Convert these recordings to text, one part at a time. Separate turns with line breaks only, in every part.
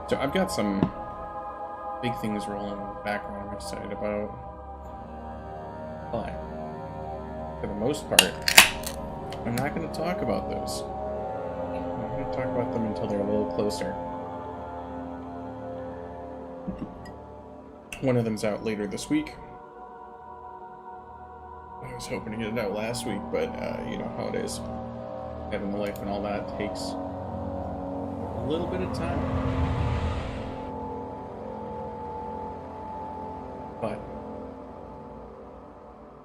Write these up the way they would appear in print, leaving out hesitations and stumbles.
So I've got some big things rolling in the background I'm excited about. But for the most part, I'm not going to talk about those. I'm not going to talk about them until they're a little closer. One of them's out later this week. I was hoping to get it out last week, but you know how it is. Having a life and all that takes a little bit of time. But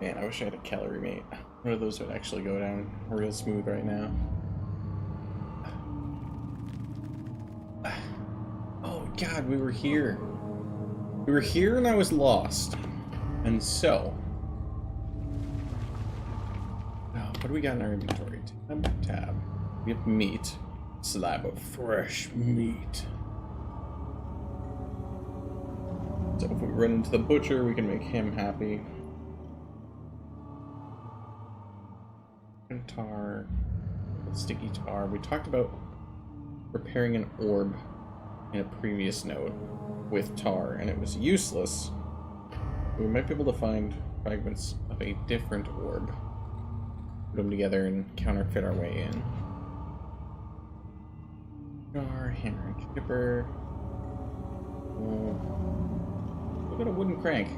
man, I wish I had a calorie mate. One of those would actually go down real smooth right now. Oh god, we were here. We were here and I was lost. And so, what do we got in our inventory? Tab. We have meat. Slab of fresh meat. So if we run into the butcher, we can make him happy. And tar. Sticky tar. We talked about repairing an orb in a previous note with tar, and it was useless. We might be able to find fragments of a different orb. Put them together and counterfeit our way in. Jar, hammer, and chipper. Look at a wooden crank.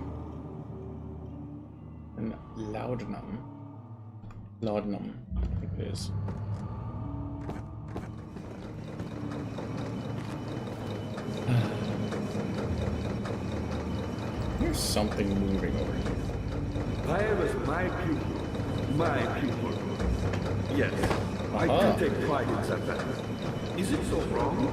And laudanum. Laudanum, I think it is. There's something moving over here.
I was my pupil. My pupil. Yes, I do take pride in that. Is it so wrong?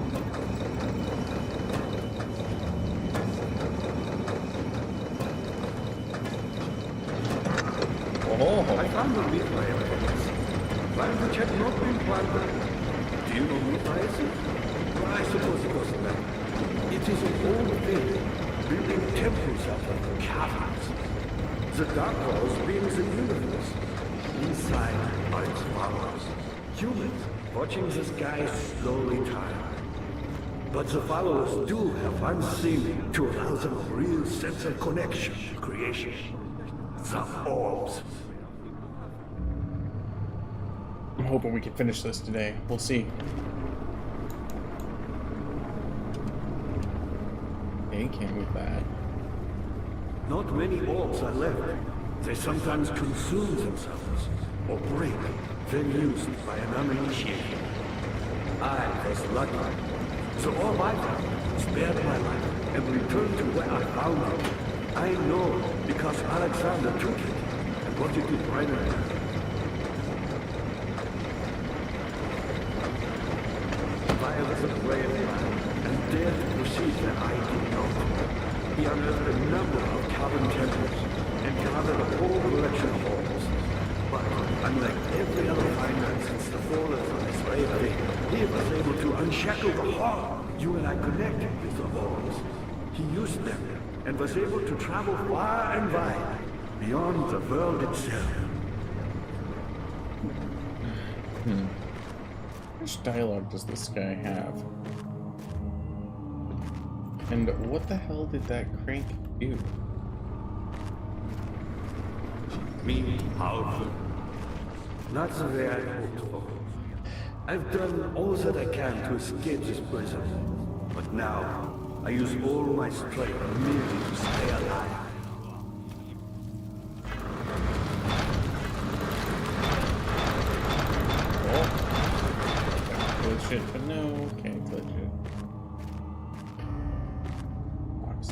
I found a Mithraeus. Plans which had not been planted. Do you know Mithraeus? I suppose it doesn't matter. It is an old thing, building temples out of caverns. The dark walls being the universe. Inside are its followers. Humans watching the sky slowly tire. But the followers do have one thing to allow them a real sense of connection to creation. The orbs.
I'm hoping we can finish this today. We'll see. Okay, can't move that.
Not many orbs are left. They sometimes consume themselves, or break, then used by an uninitiated. I was lucky. The orb I found spared my life and returned to where I found it. I know because Alexander took it and brought it to Brennan. I was a brave man and dared to proceed where I did not. He unearthed a number of cavern temples and gathered a whole collection of orbs. But unlike every other finder since the fall of the slave day, he was able to unshackle the heart. You and I connected with the orbs. He used them and was able to travel far and wide, beyond the world itself.
How much dialogue does this guy have? And what the hell did that crank do?
Me, powerful. Not the way I hoped for. I've done all that I can to escape this prison. But now, I use all my strength merely to stay alive.
Glitch it, but no, can't glitch it. Box.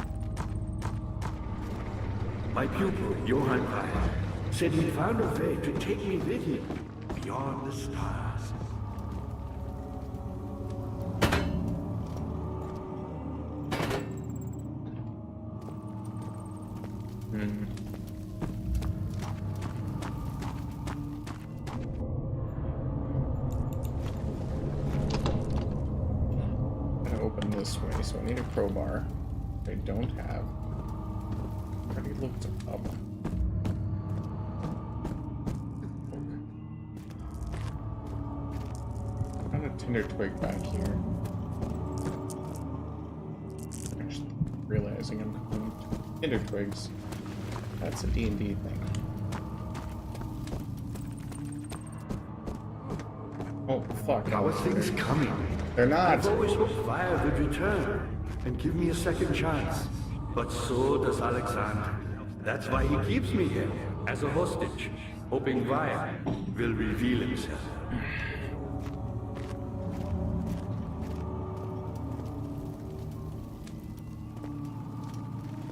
My pupil, Johann Weyer, said he found a way to take me with him beyond the stars.
Gotta open this way, so I need a crowbar. I don't have. Already looked up. Found a tinder twig back here. realizing I'm calling Tinder Twigs. That's a D&D thing. Oh, fuck.
How are things coming?
They're not!
I've always hoped fire would return and give me a second chance. But so does Alexander. That's why he keeps me here, as a hostage, hoping fire will reveal himself.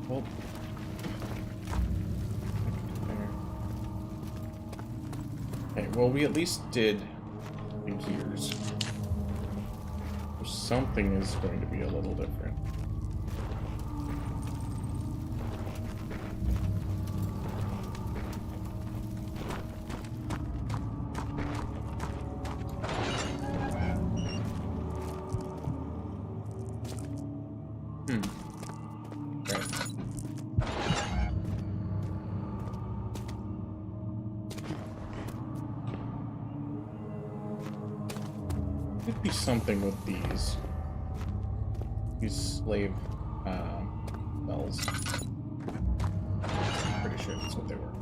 Well, okay, well, we at least did the gears. So something is going to be a little different. Could be something with these slave bells. Pretty sure that's what they were.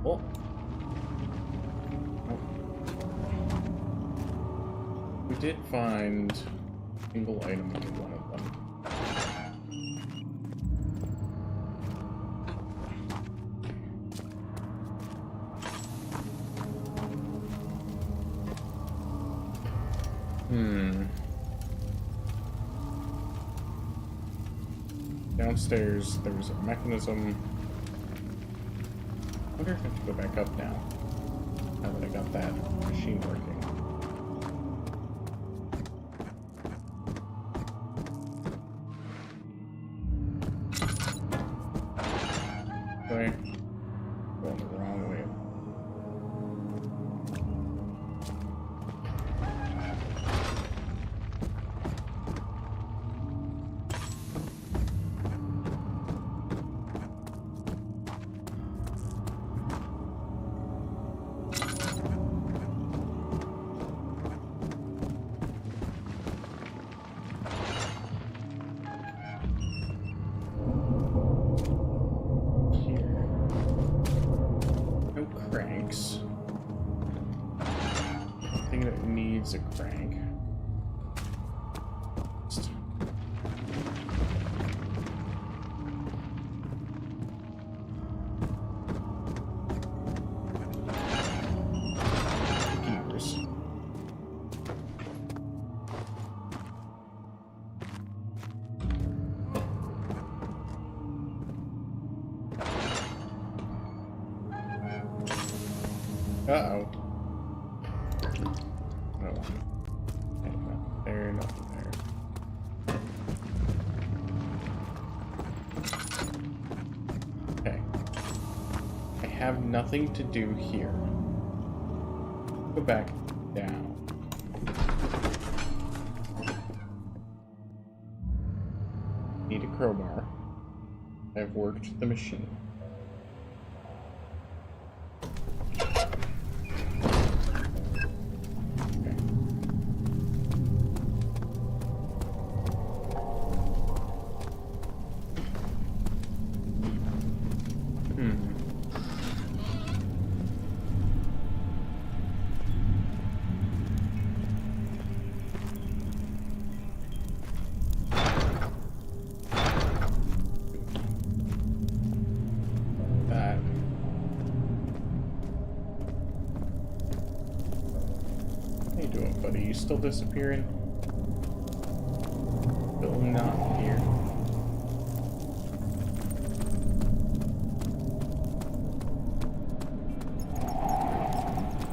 Well, we did find a single item in one of them. Downstairs, there's a mechanism. I wonder if I have to go back up now. Now that I got that machine working. Okay. Going the wrong way. Needs a crank. Gears. Uh-oh. Nothing there. Okay. I have nothing to do here. Go back down. Need a crowbar. I've worked the machine. How you doing, buddy? You still disappearing? Still not here.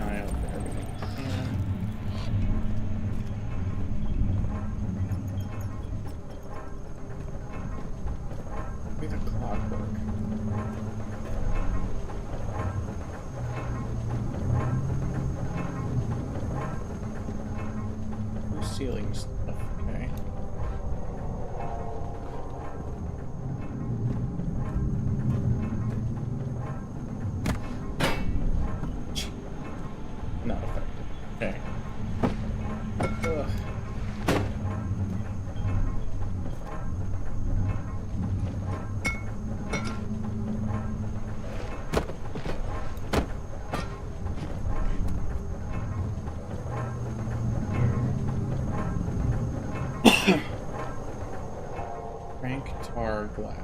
Eye out for everything I can. Maybe the clockwork. Ceiling stuff, okay. tar glass.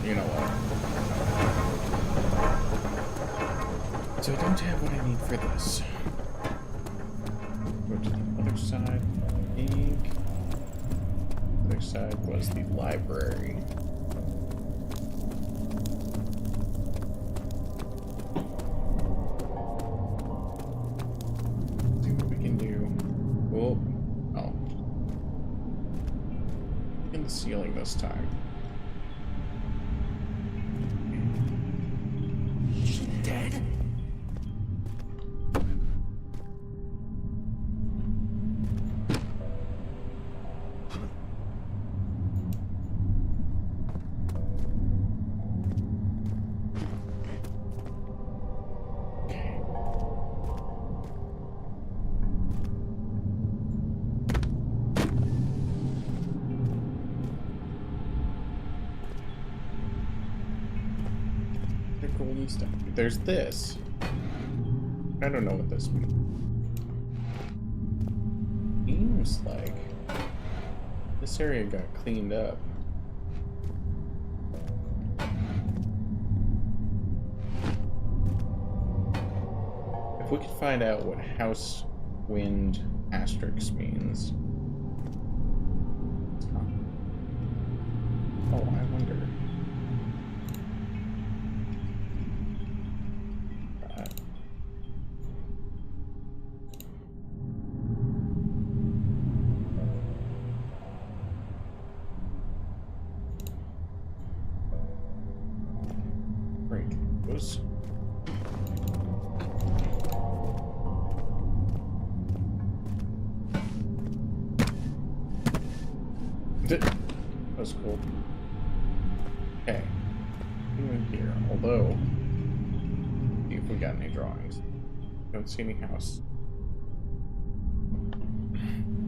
You know what? So I don't have what I need for this. Go to the other side. I think the other side was the library. See what we can do. Whoa. Oh. In the ceiling this time.
Dead.
Golden stuff. There's this. I don't know what this means. Seems like this area got cleaned up. If we could find out what house wind asterisk means. Oh, I wonder. That was cool. Okay. In here, although, see if we got any drawings. Don't see any house.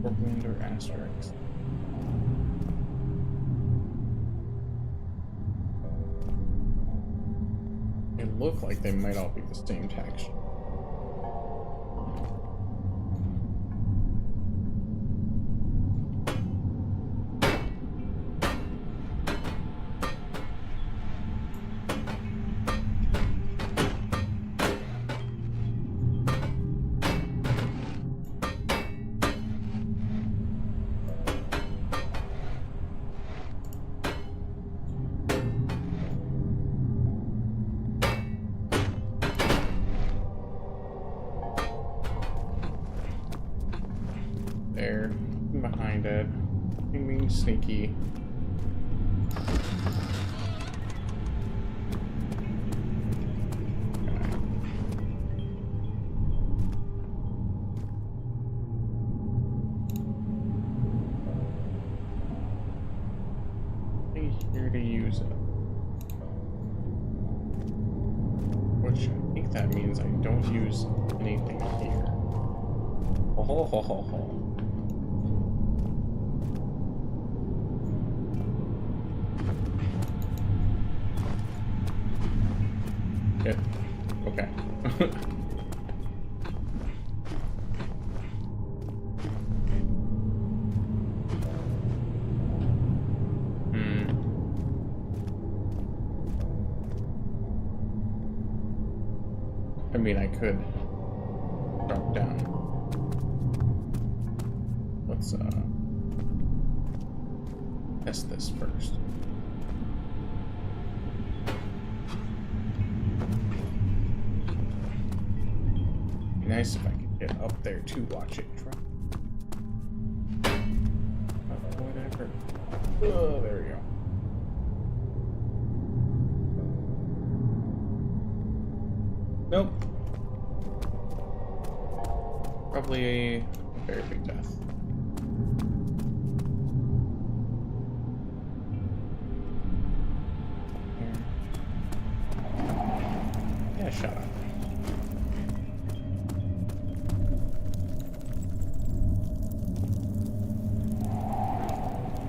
Or wind or asterisks. They look like they might all be the same texture. There, behind it, being sneaky. Here to use it, which I think that means I don't use anything here. Ho ho ho ho ho. Okay. I mean, I could drop down. Let's test this first. Nice if I could get up there to watch it drop. Whatever. Oh, there we go. Nope. Probably a very big death. Yeah, shut up.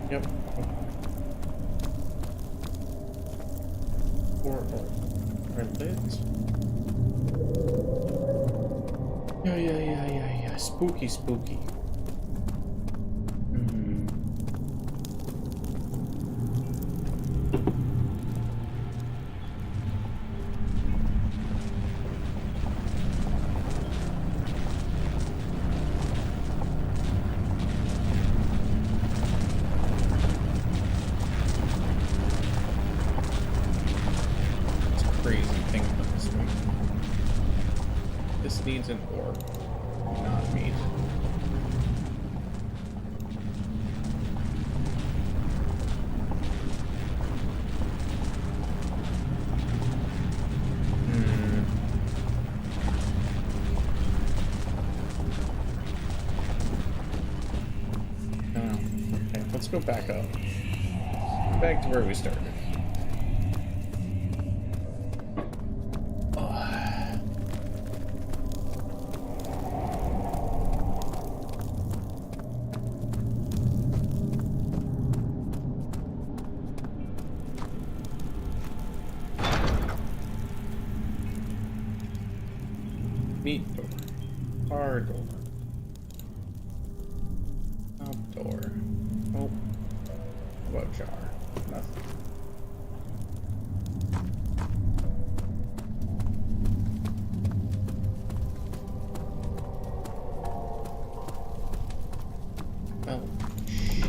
Yep. Or lit. Yeah. Spooky. It's a crazy thing about this one. This needs an orb, not meat. Okay, let's go back up. Back to where we started. Meat door. Car door. Up door. Oh. What jar? Nothing. Oh, shit.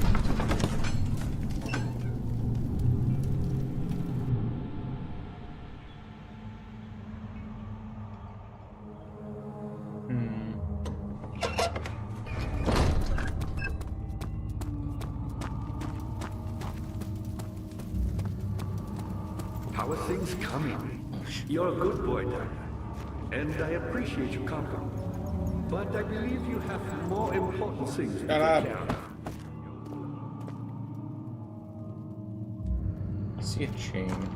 How are things coming? You're a good boy, Daniel, and I appreciate your company. But I believe you have more important things to take
Shut up.
care of.
I see a chain.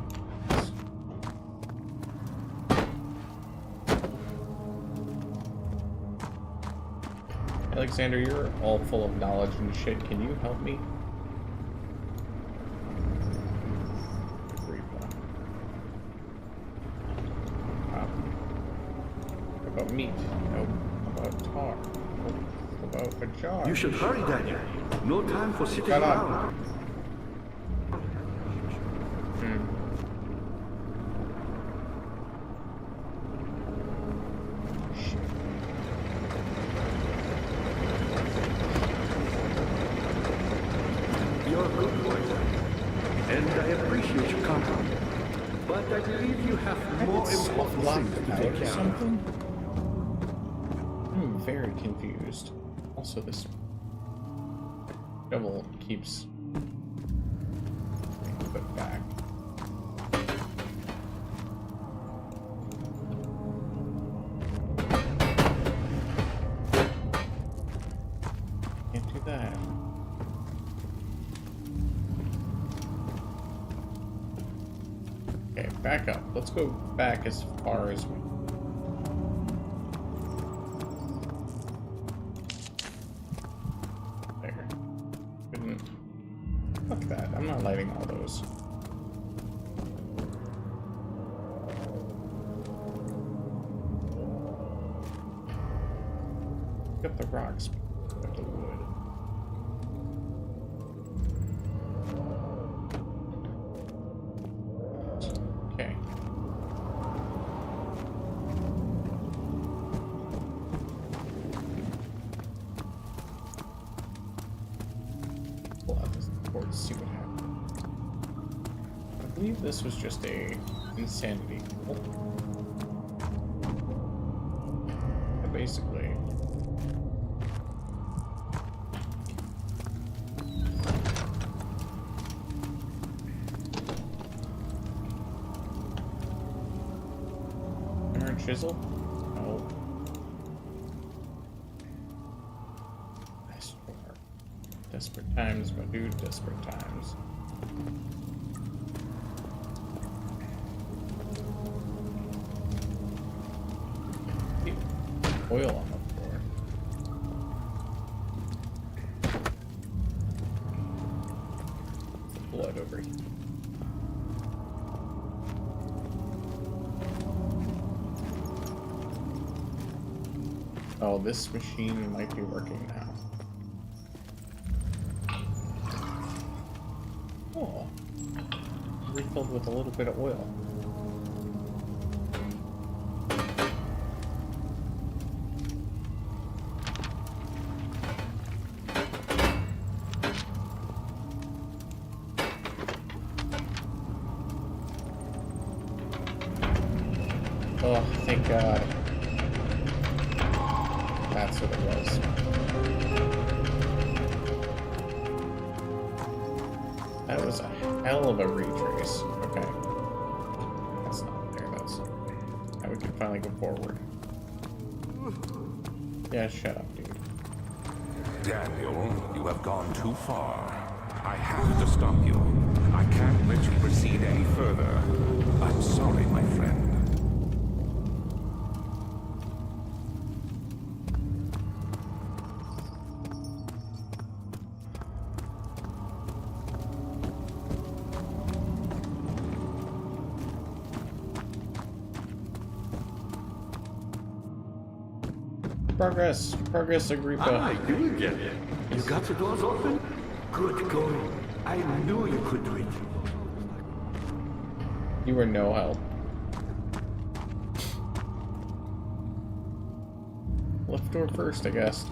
Alexander, you're all full of knowledge and shit. Can you help me? About meat? Nope. About tar? Nope. About a jar?
You should hurry, Daniel. No time for sitting
Shut up.
around.
Shit.
You're a good boy, Daniel, and I appreciate your company. But I believe you have more important things to take care of.
Something? I'm very confused. Also, this shovel keeps being put back. Can't do that. Okay, back up. Let's go back as far as we. There. Couldn't. Fuck that. I'm not lighting all those. Pick up the rocks. Pick up the wood. Okay. Pull out this board to see what happened. I believe this was just a insanity. Basically. Hammer and chisel? No. Desperate times, my dude, desperate times. Oil on the floor. Blood over here. Oh, this machine might be working now. Oh, refilled with a little bit of oil. Oh, thank God. That's what it was. That was a hell of a retrace. Okay. That's not there. That's... Now we can finally go forward. Yeah, shut up, dude.
Daniel, you have gone too far. I have to stop you. I can't let you proceed any further. I'm sorry, my friend.
Progress, progress, Agrippa.
Ah, you again. You got the doors open? Good going. I knew you could do it.
You were no help. Left door first, I guess.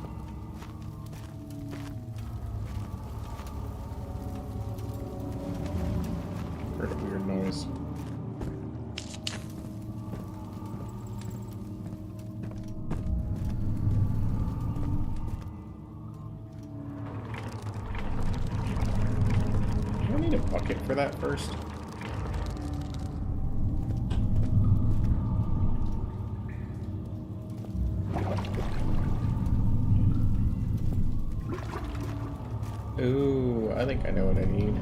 Heard a weird noise. Do I need a bucket for that first? Ooh, I think I know what I need.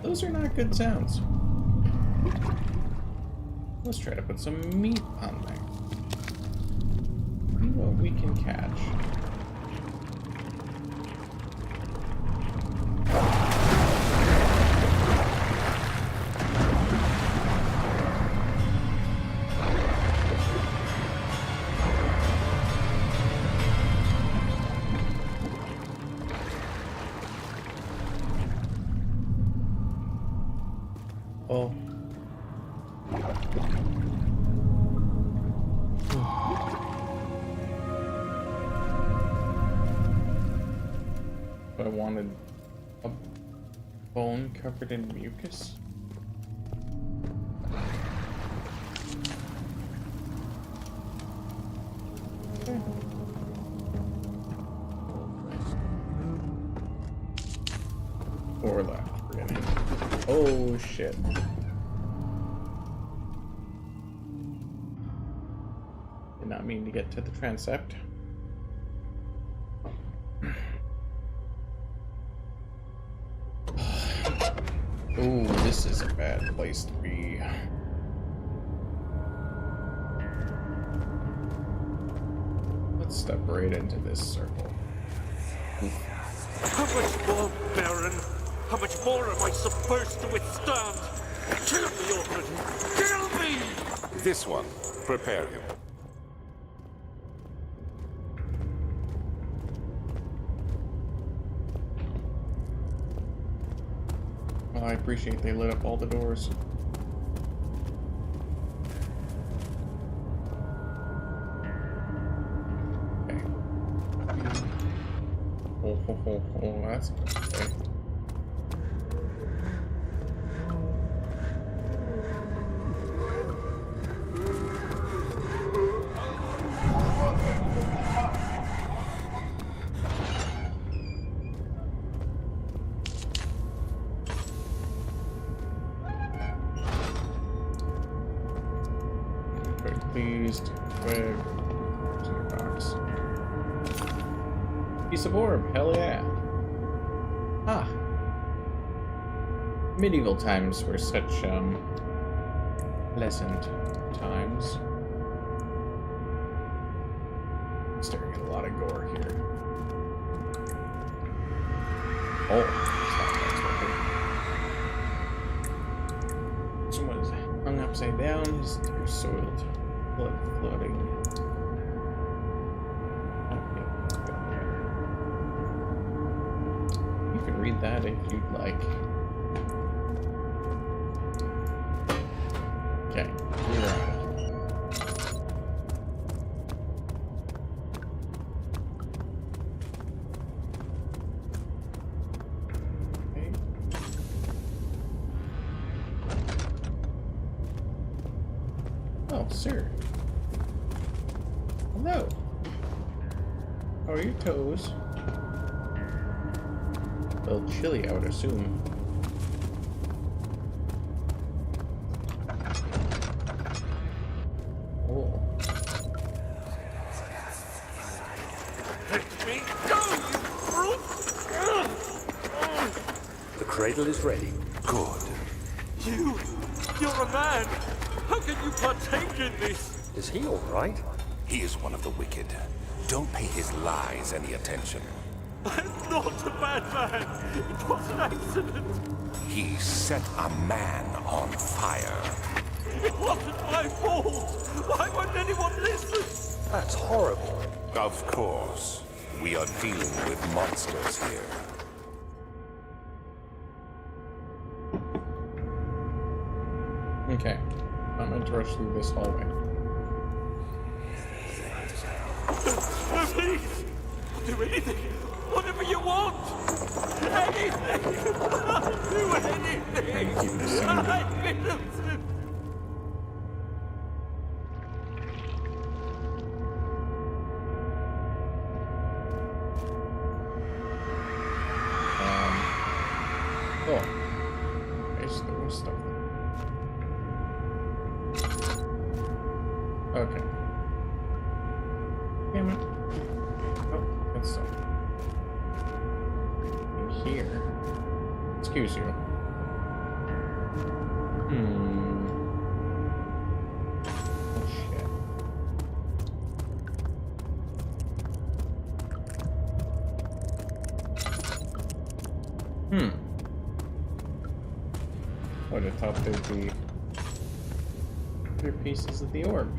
Those are not good sounds. Let's try to put some meat on there. See what we can catch. Oh. I wanted a bone covered in mucus. Okay. Or left, we're gonna. Oh shit. Did not mean to get to the transept. Oh, this is a bad place to be. Let's step right into this circle.
How much more, Baron? How much more am I supposed to withstand? Kill me already! Kill me!
This one, prepare him.
Well, I appreciate they lit up all the doors. Okay. Oh, that's okay. used with box. Piece of orb, hell yeah. Ah. Medieval times were such pleasant times. Staring at a lot of gore here. Oh, someone's hung upside down, his tear soiled, blood flooding. You can read that if you'd like. Okay, you're out. Oh, sir. Hello. How are your toes? A little chilly, I would assume. Oh.
Let me go, you brute!
The cradle is ready.
Good.
You're a man! How can you partake in this?
Is he all right?
He is one of the wicked. Don't pay his lies any attention.
I'm not a bad man! It was an accident!
He set a man on fire.
It wasn't my fault! Why won't anyone listen?
That's horrible.
Of course. We are dealing with monsters here.
Okay. I'm going to rush through this hallway.
No, please! I'll do anything! Whatever you want! Anything! I'll do anything!
Thank you, Sam.
I'm innocent!
Oh. There's the more stuff. Okay. Damn it. Oh, that's so. In here. Excuse you. Oh shit. Would have thought there'd be other pieces of the orb.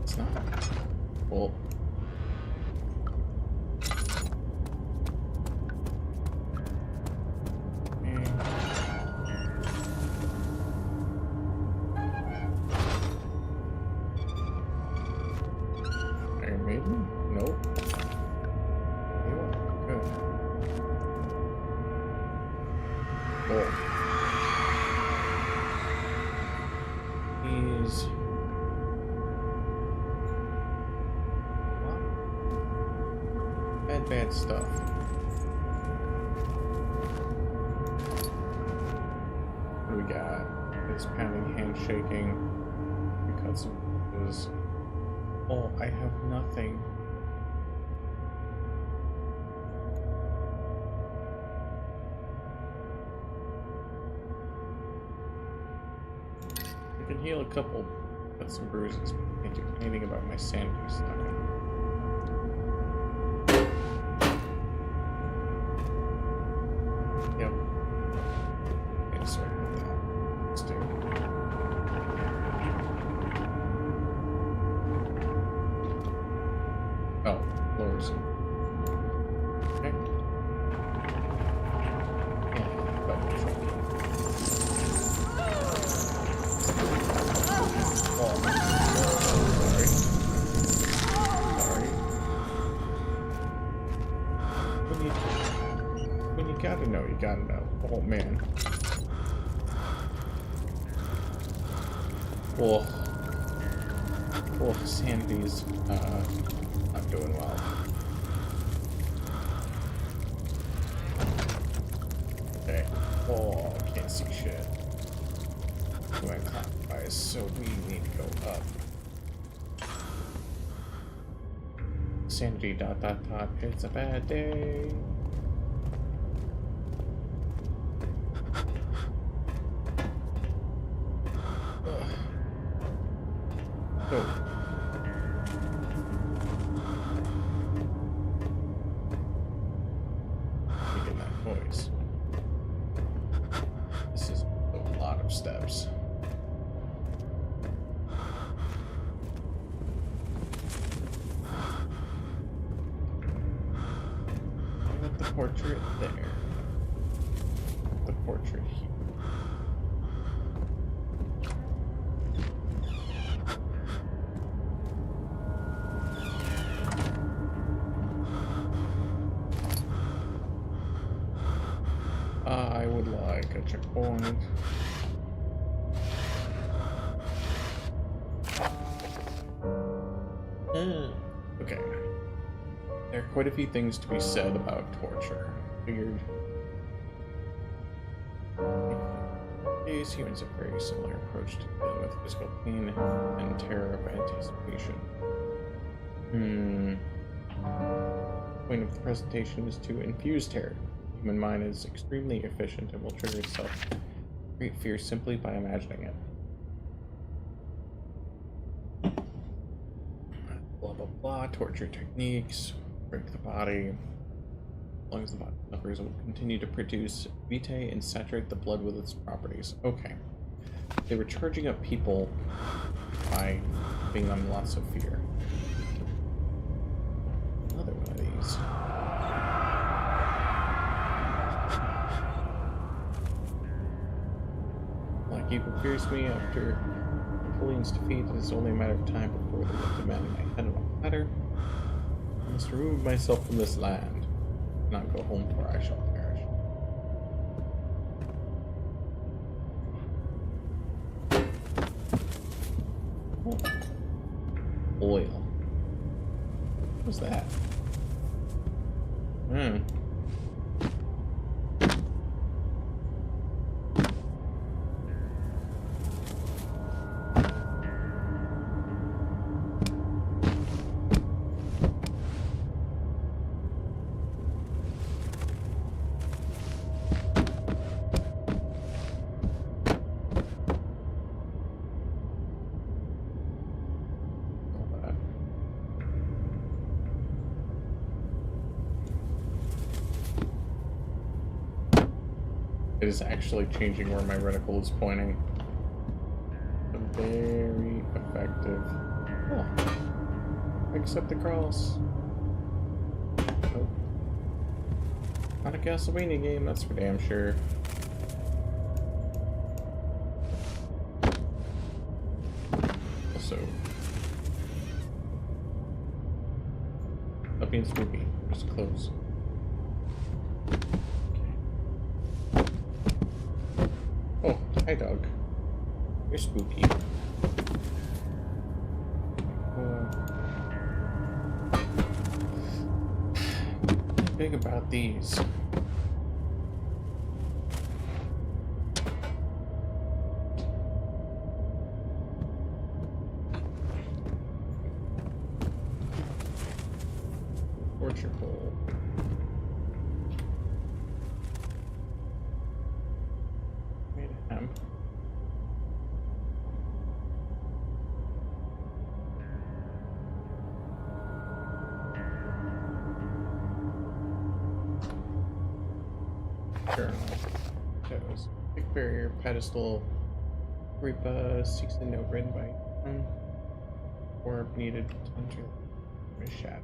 It's not. Well. Iron Maiden? Nope. Good. Oh. He's what? Bad stuff. What do we got? It's pounding, handshaking. We cut some bruises. Oh, I have nothing. I can heal a couple, but some bruises. Can't do anything about my sanity stocking. Yep. Okay, sorry about that. Let's do it. Oh, lowers him. Okay. And double jump. Oh, sorry. Sorry. When you gotta know, you gotta know. Oh man. Oh. Oh, sanity's not doing well. Okay. Oh, can't see shit. going clockwise, so we need to go up. Sanity ... It's a bad day. Oh. Making that noise. This is a lot of steps. Put the portrait there. The portrait here. I would like a checkpoint. Okay. There are quite a few things to be said about torture. Figured. These humans have a very similar approach to dealing with physical pain and terror of anticipation. The point of the presentation is to infuse terror. The human mind is extremely efficient and will trigger itself great fear simply by imagining it. Blah blah blah. Torture techniques. Break the body. As long as the body suffers, it will continue to produce vitae and saturate the blood with its properties. Okay. They were charging up people by giving them lots of fear. Another one of these. Like you can pierce me after Napoleon's defeat, it is only a matter of time before they will demand my head on a platter. I must remove myself from this land, not go home for I shall perish. Oh. Oil. What's that? It is actually changing where my reticle is pointing. Very effective. Oh. Accept the cross. Oh. Not a Castlevania game, that's for damn sure. Also, not being spooky, just close. Oh, hi dog. You're spooky. Big about these. Torture hole. Made a hemp. Journal. Shows. Big barrier pedestal. Ripa seeks a note written by orb needed to enter the shadow.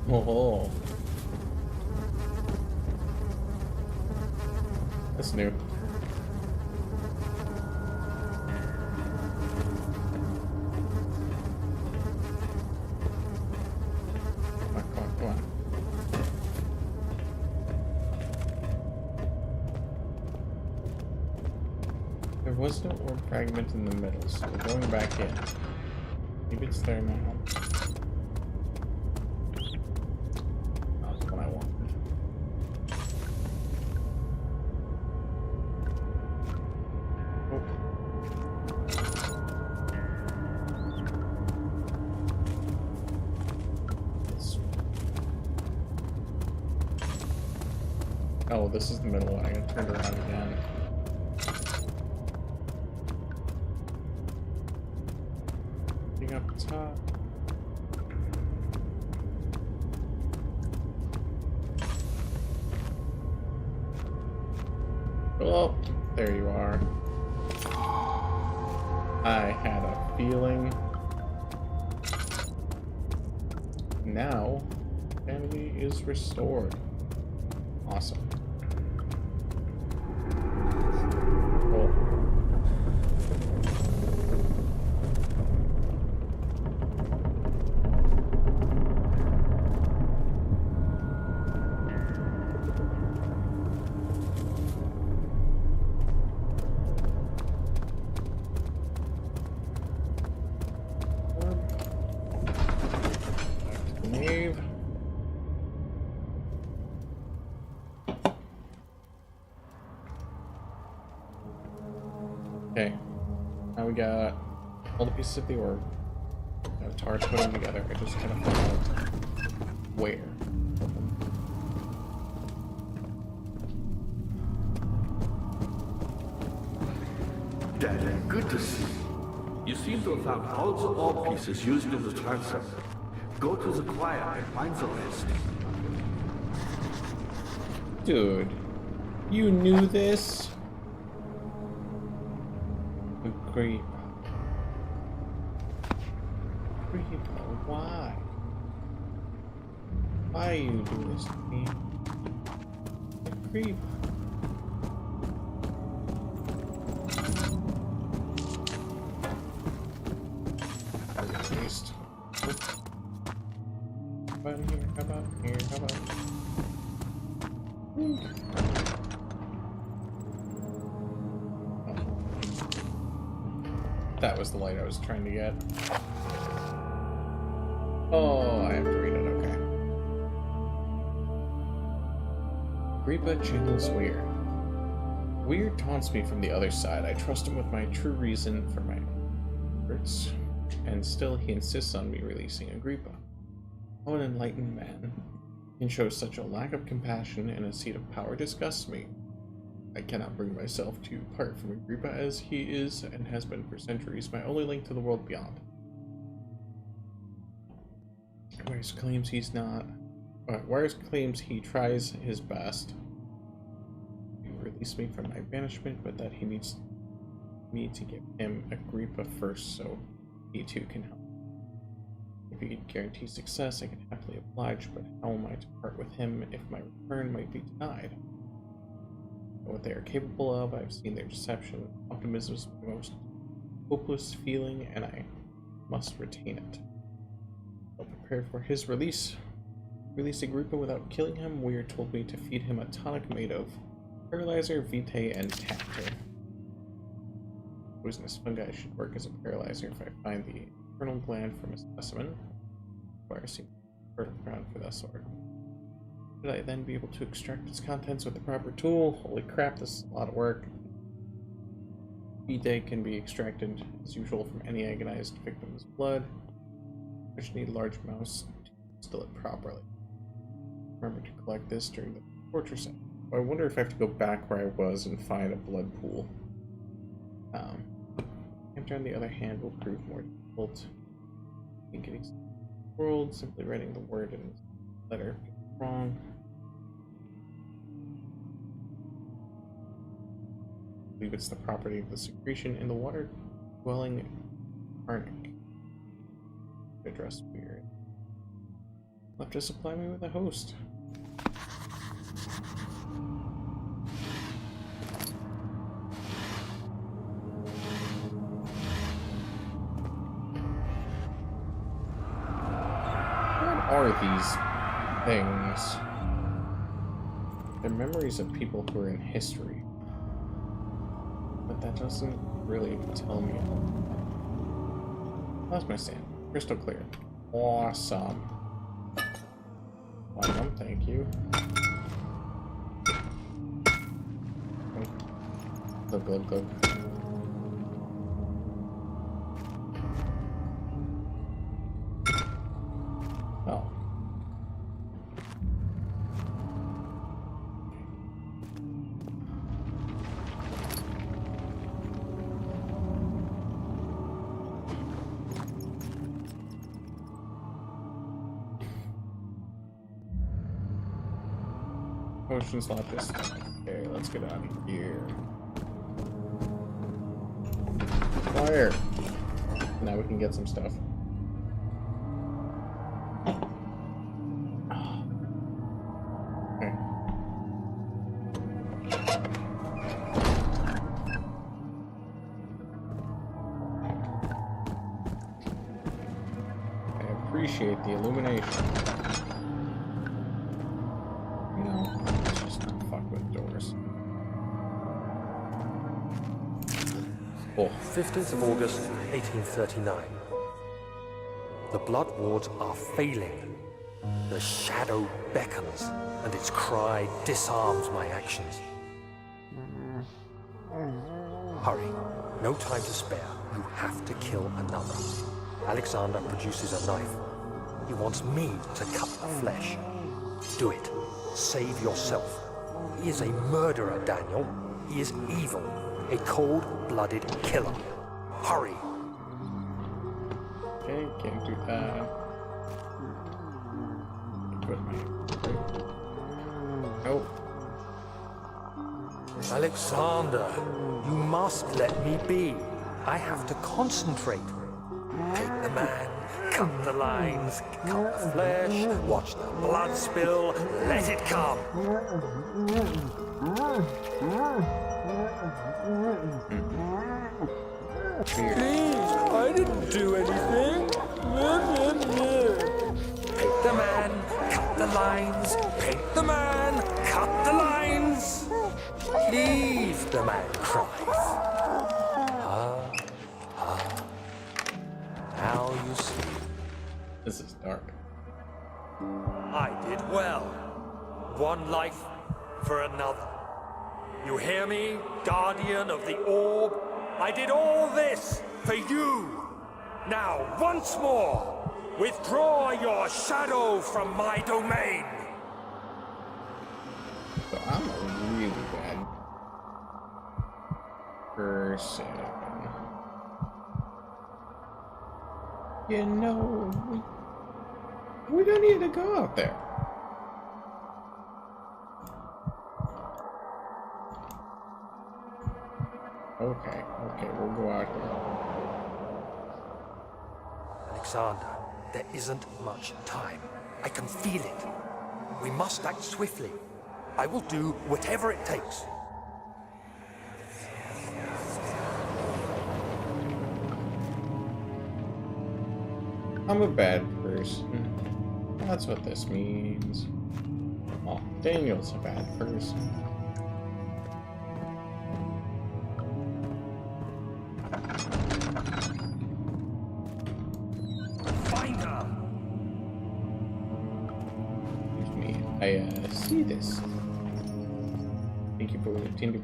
Oh, that's new. Come on. There was no orb fragment in the middle, so we're going back in. Maybe it's there now. Oh, this is the middle one. I gotta turn it around again. Looking up top. Oh, there you are. I had a feeling. Now, sanity is restored. Awesome. Cool. Nave. Okay, now we got all the pieces of the orb. Now Tar to put them together. I just kind of found out where.
Daddy, good to see you. You seem to have found all the orb pieces used in the transfer. Go to the choir and find the rest.
Dude, you knew this? Creep. Creep, why? Why you do this to me? Creep. Taste. How about here? How about here? How about? That was the light I was trying to get. Oh, I have to read it, okay. Gripa jingles Weir. Weir taunts me from the other side. I trust him with my true reason for my efforts, and still he insists on me releasing Agrippa. How an enlightened man can show such a lack of compassion in a seat of power disgusts me. I cannot bring myself to part from Agrippa as he is, and has been for centuries, my only link to the world beyond. Wires claims he's not... Wires claims he tries his best to release me from my banishment, but that he needs me to give him Agrippa first so he too can help. If he could guarantee success, I can happily oblige, but how am I to part with him if my return might be denied? What they are capable of, I've seen their deception. Optimism is my most hopeless feeling, and I must retain it. I'll prepare for his release. Release Agrippa without killing him. Weir told me to feed him a tonic made of paralyzer, vitae, and nectar. Poisonous fungi should work as a paralyzer if I find the internal gland from a specimen. Wire seems fertile ground for that sort. Should I then be able to extract its contents with the proper tool? Holy crap, this is a lot of work. Vitae can be extracted as usual from any agonized victim's blood, which need large amounts to distill it properly. Remember to collect this during the torture session. I wonder if I have to go back where I was and find a blood pool. Enter on the other hand will prove more difficult. I think getting the world, simply writing the word in this letter wrong. I believe it's the property of the secretion in the water dwelling Arnic. Address weird. Left to supply me with a host. What are these things? They're memories of people who are in history. But that doesn't really tell me. That's my stand. Crystal clear. Awesome. Awesome, thank you. Glug, glug, glug. Oh. potion slot this time. Okay, let's get out of here. Fire! Now we can get some stuff. Okay. I appreciate the illumination. You know, let's just not fuck with doors. Oh.
15th of August, 1839. The blood wards are failing. The shadow beckons, and its cry disarms my actions. Hurry. No time to spare. You have to kill another. Alexander produces a knife. He wants me to cut the flesh. Do it. Save yourself. He is a murderer, Daniel. He is evil. A cold-blooded killer. Hurry.
Okay, can't do that. Put my... Nope.
Alexander, you must let me be. I have to concentrate. Take the man, cut the lines, cut the flesh, watch the blood spill, let it come. Please, I didn't do anything. Take the man, cut the lines, paint the man, cut the lines. Please, the man cries. Now you see.
This is dark.
I did well. One life for another. You hear me, guardian of the orb? I did all this for you. Now, once more, withdraw your shadow from my domain.
So I'm a really bad person. You know, we don't need to go out there. Okay, we'll go out here.
Alexander, there isn't much time. I can feel it. We must act swiftly. I will do whatever it takes.
I'm a bad person. That's what this means. Oh, Daniel's a bad person.
Find her!
Excuse me. I see this. Thank you for the $10.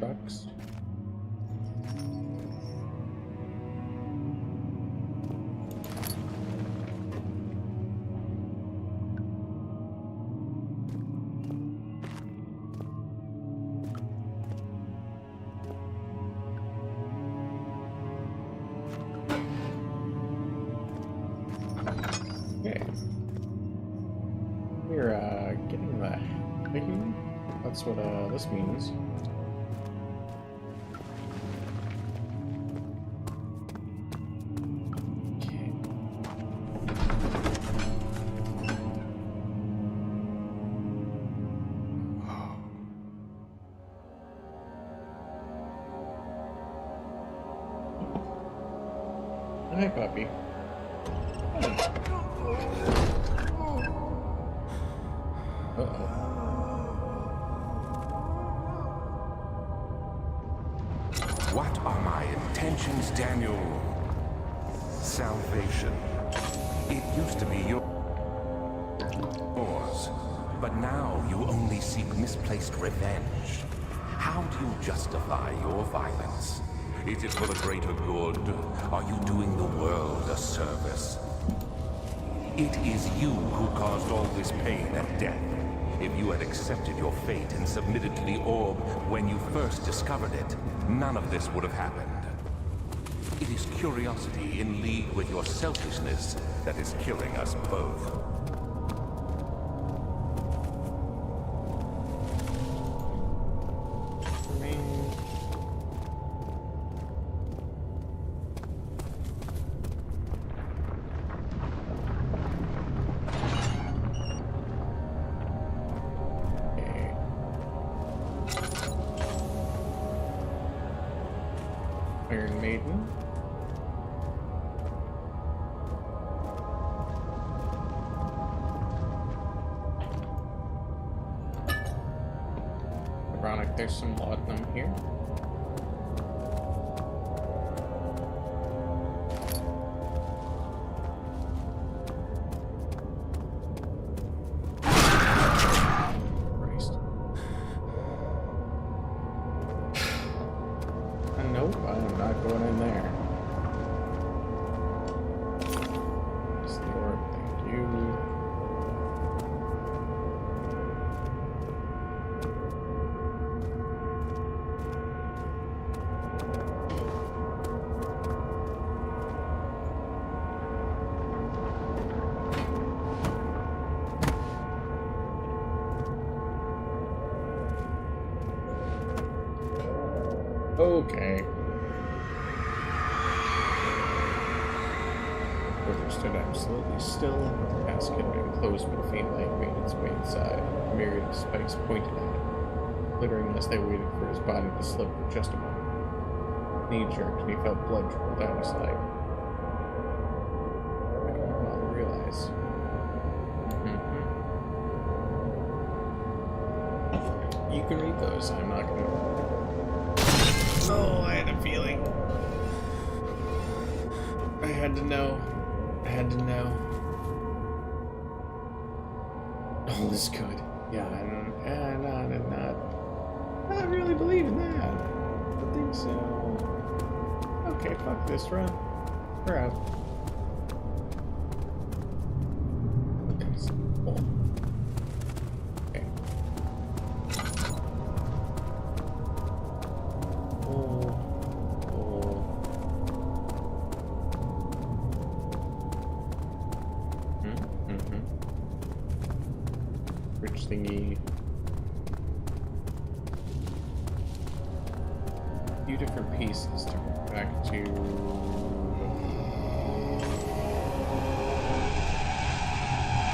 Okay. We're getting the thing. That's what this means. Okay. Hi, puppy.
What are my intentions, Daniel? Salvation. It used to be yours, but now you only seek misplaced revenge. How do you justify your violence? Is it for the greater good? Are you doing the world a service? It is you who caused all this pain and death. If you had accepted your fate and submitted to the orb when you first discovered it, none of this would have happened. It is curiosity in league with your selfishness that is killing us both.
Iron Maiden. Ironic, there's some laudanum here. Nope, I'm not going in there. That's the orb, thank you. Okay. Porter stood absolutely still. The basket had been closed, but a faint light made its way inside. A myriad of spikes pointed at it, glittering as they waited for his body to slip for just a moment. Knee jerked, and he felt blood trickle down his leg. I don't well realize. You can read those. I'm not going to. Oh, I had a feeling. I had to know. I had to know. All is good. Yeah, I'm not really believing that. I think so. Okay, fuck this run. We're out. Okay, so cool. Okay. Bridge thingy. A few different pieces to go back to.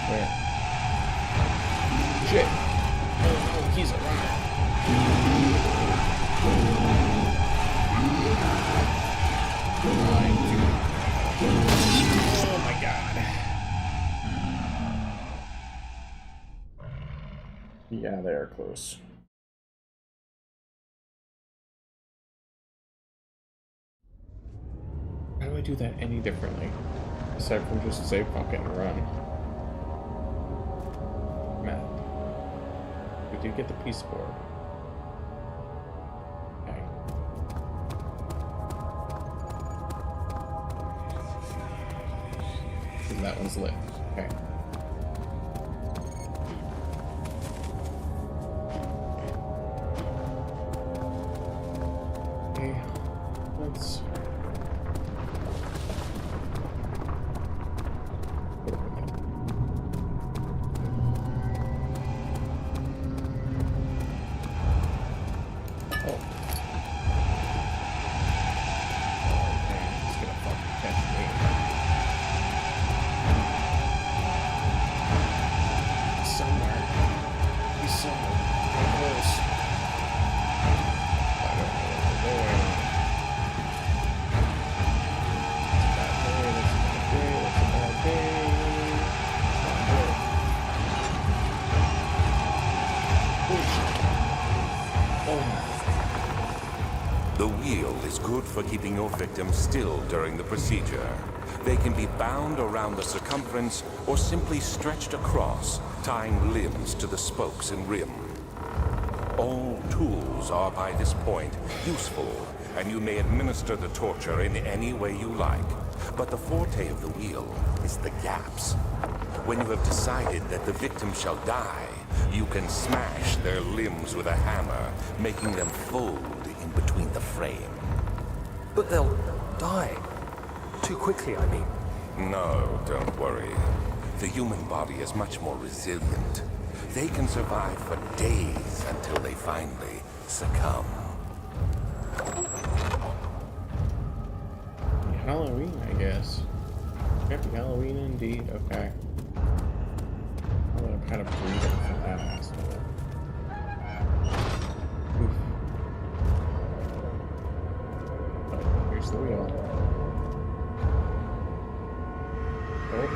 Where? Shit! Oh, he's around. Oh my god. Yeah, they are close. How do I do that any differently? Aside from just say fuck it and run. Matt. We did get the peace board. Okay. And that one's lit. Okay. Okay. Let's.
The wheel is good for keeping your victims still during the procedure. They can be bound around the circumference or simply stretched across, tying limbs to the spokes and rim. All tools are by this point useful, and you may administer the torture in any way you like. But the forte of the wheel is the gaps. When you have decided that the victim shall die, you can smash their limbs with a hammer, making them fold in between the frame.
But they'll die. Too quickly, I mean.
No, don't worry. The human body is much more resilient. They can survive for days until they finally succumb.
Halloween, I guess. Happy Halloween indeed. Okay. I'm gonna kind of breathe for that asshole. Oof. But Where's the wheel? Oh.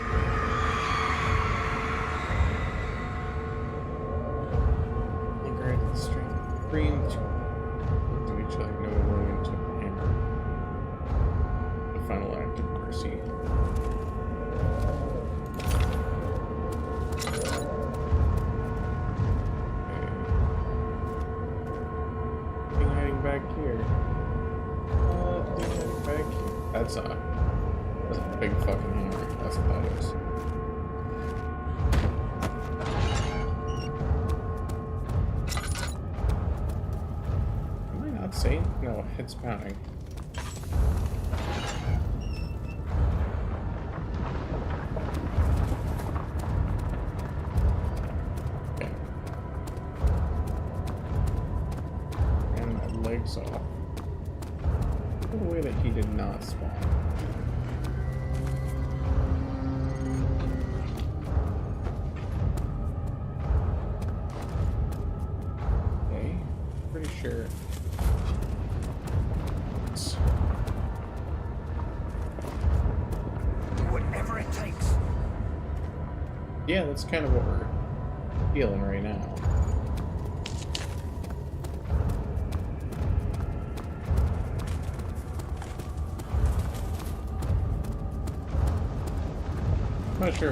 Granted the strength of the green to look to each other, no willing and took the hammer. The final act of mercy. Nothing hiding back here. Nothing hiding back here. That's a big fucking hammer. That's what that is. See? No, it's pounding. Okay. And my legs off. The way that he did not spawn. Okay, pretty sure.
Whatever it takes.
Yeah, that's kind of what we're feeling right now. I'm not sure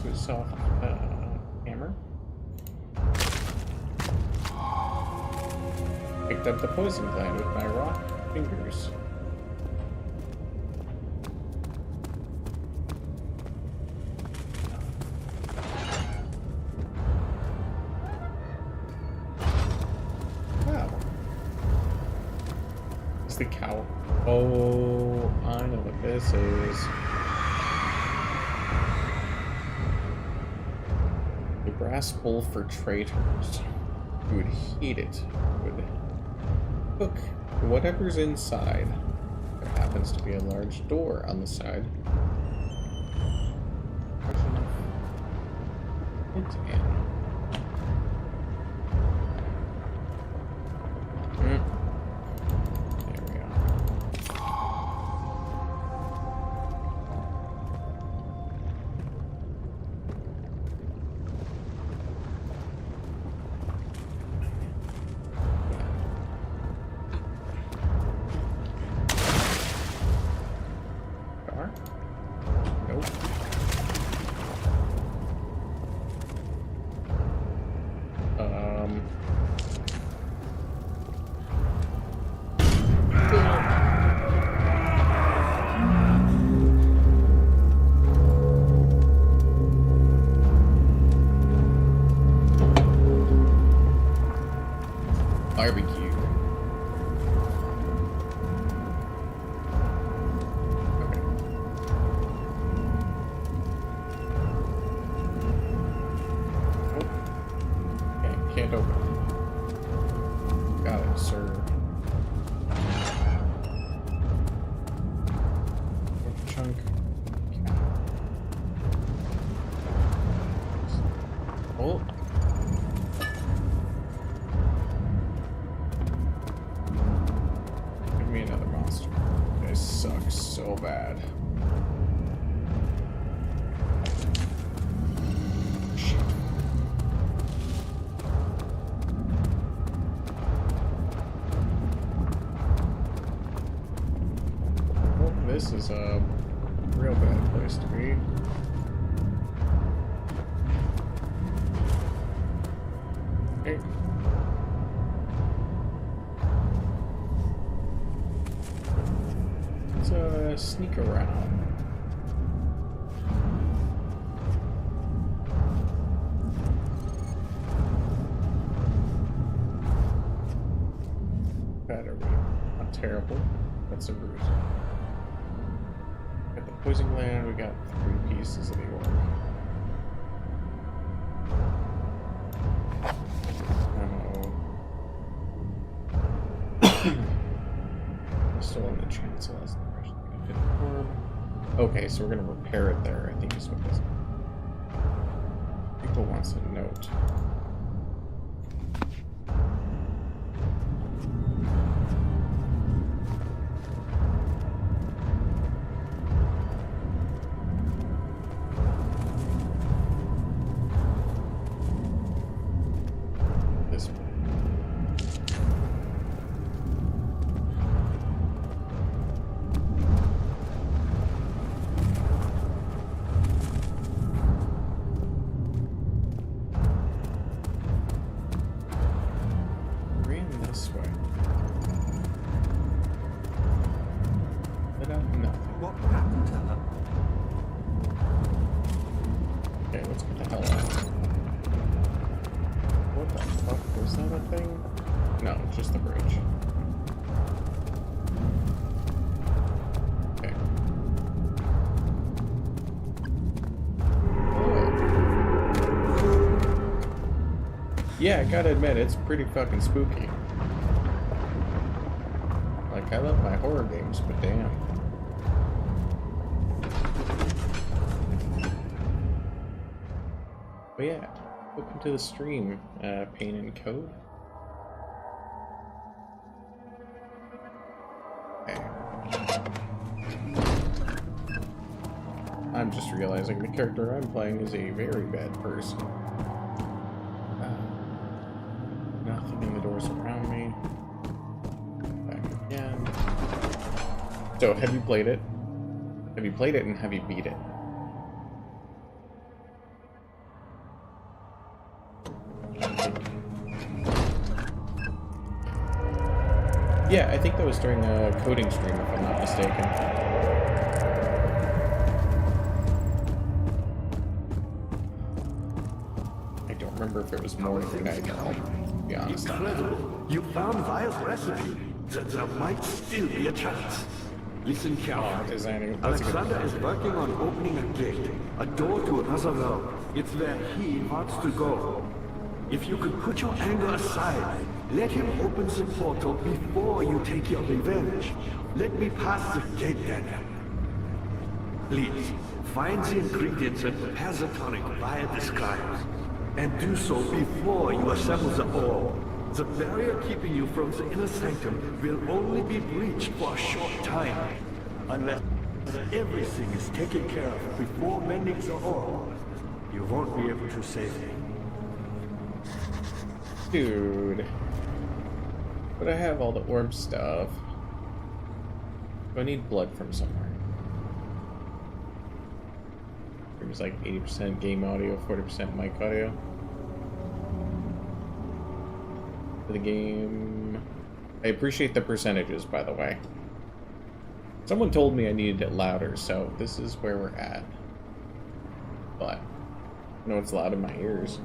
who's soft hammer. Picked up the poison gland with my raw fingers. Wow. It's the cow. Oh, I know what this is. The brass bowl for traitors. You would heat it. Would cook whatever's inside. There happens to be a large door on the side. It's in. There we go. Nope. Barbecue. Can't open it. Got it, sir. Chunk. Oh. Give me another monster. This sucks so bad. This is a real bad place to be. Okay. Let's sneak around. Battery. Not terrible. That's a bruise. Got the poison gland, we got 3 pieces of the orb. Still in the chancel as the pressure hit the orb. Okay, so we're gonna repair it there, I think is what this. People wants a note. this way. No.
What happened to her?
Okay, let's get the hell out. What the fuck? Was that a thing? No, it's just the bridge. Okay. Yeah, I gotta admit, it's pretty fucking spooky. Like, I love my horror games, but damn. But yeah, welcome to the stream, Pain and Code. Okay. I'm just realizing the character I'm playing is a very bad person. Nothing in the doors around me. Back again. So, have you played it? Have you played it and have you beat it? Yeah, I think that was during a coding stream, if I'm not mistaken. I don't remember if it was more than I to be honest.
Incredible. You found Vile's recipe. There might still be a chance. Listen carefully.
Designing. That's a good
Alexander is working on opening a gate, a door to another realm. It's where he wants to go. If you could put your anger aside, let him open the portal before you take your revenge. Let me pass the gate then. Please, find the ingredients and prepare the tonic via disguise. And do so before you assemble the orb. The barrier keeping you from the inner sanctum will only be breached for a short time. Unless everything is taken care of before mending the orb, you won't be able to save me.
Dude. But I have all the orb stuff. Do I need blood from somewhere? It was like 80% game audio, 40% mic audio. For the game. I appreciate the percentages, by the way. Someone told me I needed it louder, so this is where we're at. But I know it's loud in my ears.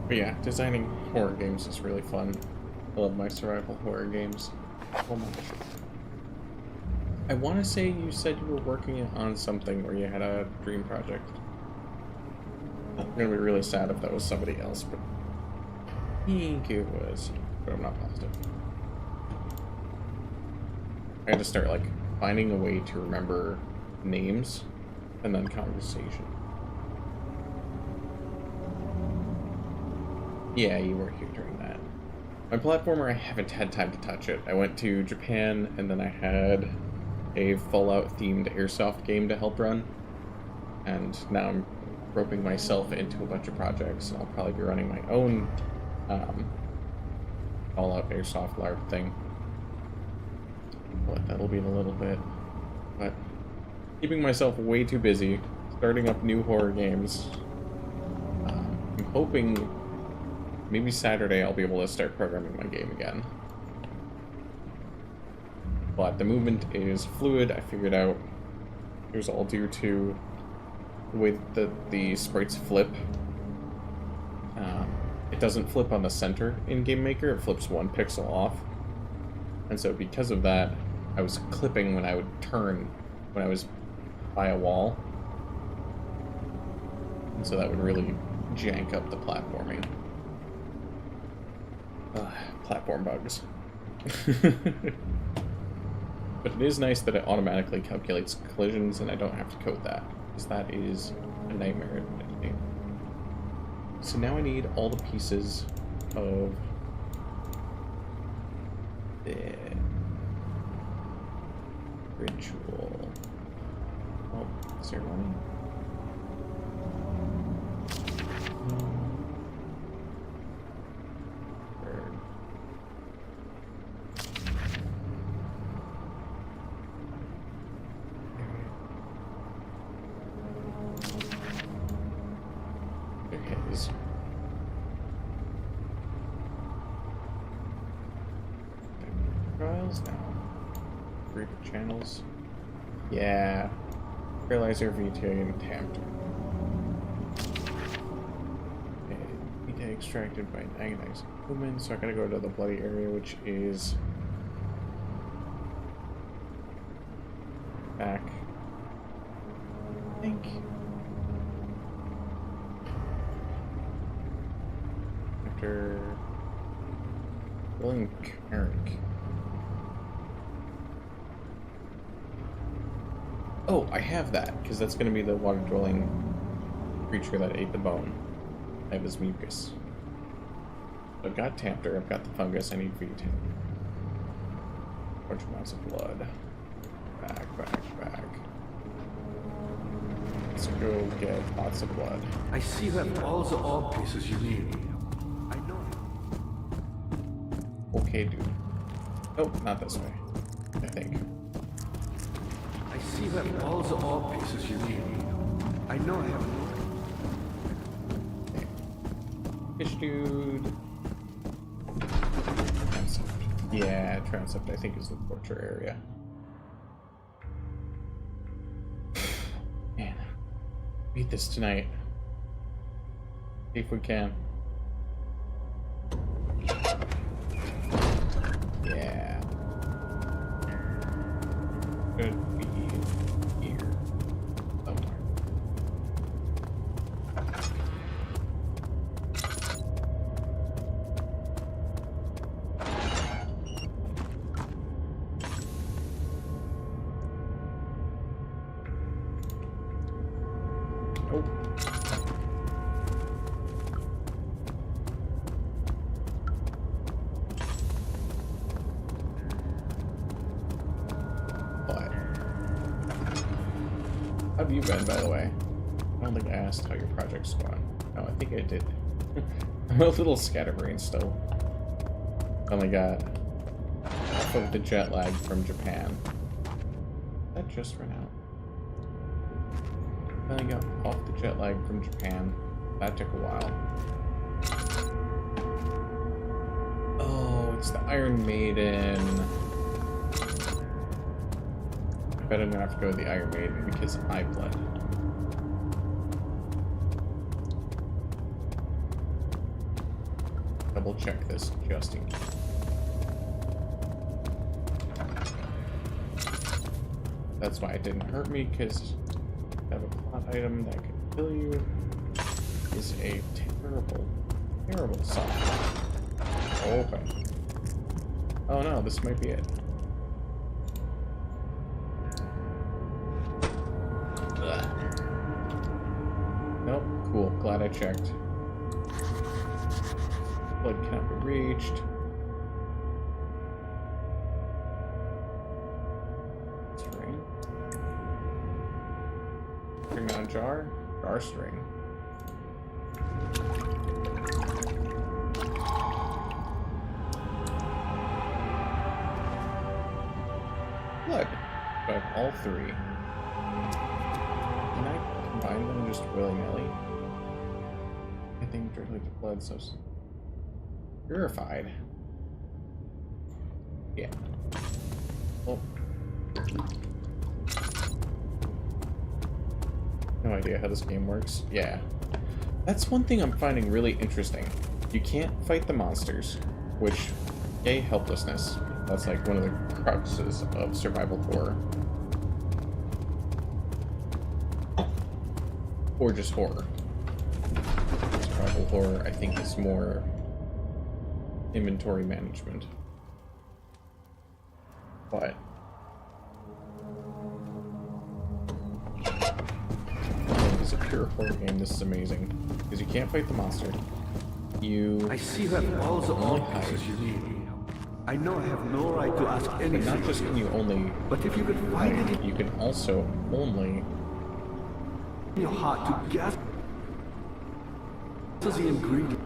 But yeah, designing horror games is really fun. I love my survival horror games so much. I want to say you said you were working on something where you had a dream project. I'm gonna be really sad if that was somebody else, but I think it was, but I'm not positive. I had to start like finding a way to remember names and then conversation. Yeah, you were here during that. My platformer, I haven't had time to touch it. I went to Japan, and then I had a Fallout-themed airsoft game to help run. And now I'm roping myself into a bunch of projects. I'll probably be running my own Fallout airsoft LARP thing. But that'll be in a little bit. But keeping myself way too busy, starting up new horror games. I'm hoping maybe Saturday I'll be able to start programming my game again. But the movement is fluid, I figured out. It was all due to the way that the sprites flip. It doesn't flip on the center in Game Maker, it flips one pixel off. And so because of that, I was clipping when I would turn, when I was by a wall. And so that would really jank up the platforming. Platform bugs. But it is nice that it automatically calculates collisions and I don't have to code that, because that is a nightmare. So now I need all the pieces of the ritual. Oh, ceremony. Trials now. Group channels. Yeah. Paralyzer, VTA, and tapped. Okay. VTA extracted by an agonizing human, so I gotta go to the bloody area, which is back. I think. After William Carrick. Oh, I have that, because that's going to be the water-dwelling creature that ate the bone. I have his mucus. I've got Tamper, I've got the fungus, I need V10. Large amounts of blood. Back. Let's go get lots of blood.
I see you have all the orb pieces you need. I know.
Okay, dude. Oh, not this way. I think.
I see you have all the orb pieces you need. I know I have.
Okay. Fish dude. Transept. Yeah, transept I think is the torture area. Man. Beat this tonight. If we can. Yeah. Could be here somewhere. Oh. What? How have you been, by the way? I don't think I asked how your project's going. No, I think I did. I'm a little scatterbrained still. Only got off of the jet lag from Japan. That just ran out. Finally got off the jet lag from Japan. That took a while. Oh, it's the Iron Maiden. I bet I'm gonna have to go to the Iron Maiden because I bled. Double check this just in case. That's why it didn't hurt me, because I have a plot item that can kill you. Is a terrible song. Open. Oh no, this might be it. Ugh. Nope, cool. Glad I checked. Blood cannot be reached. String. String on jar. Jar string. Blood. So I have all three. Can I combine them just willy-nilly? I think directly to blood, so purified. Yeah. Oh. No idea how this game works. Yeah. That's one thing I'm finding really interesting. You can't fight the monsters, which, yay, helplessness. That's like one of the cruxes of survival horror. Or just horror. Survival horror, I think, is more inventory management. But it's a pure horror game. This is amazing because you can't fight the monster.
I see you have all the orb pieces you need. I know I have no right to ask anything.
But not just can you only,
but if you could find it,
you can also only
in your heart to gasp to the ingredient.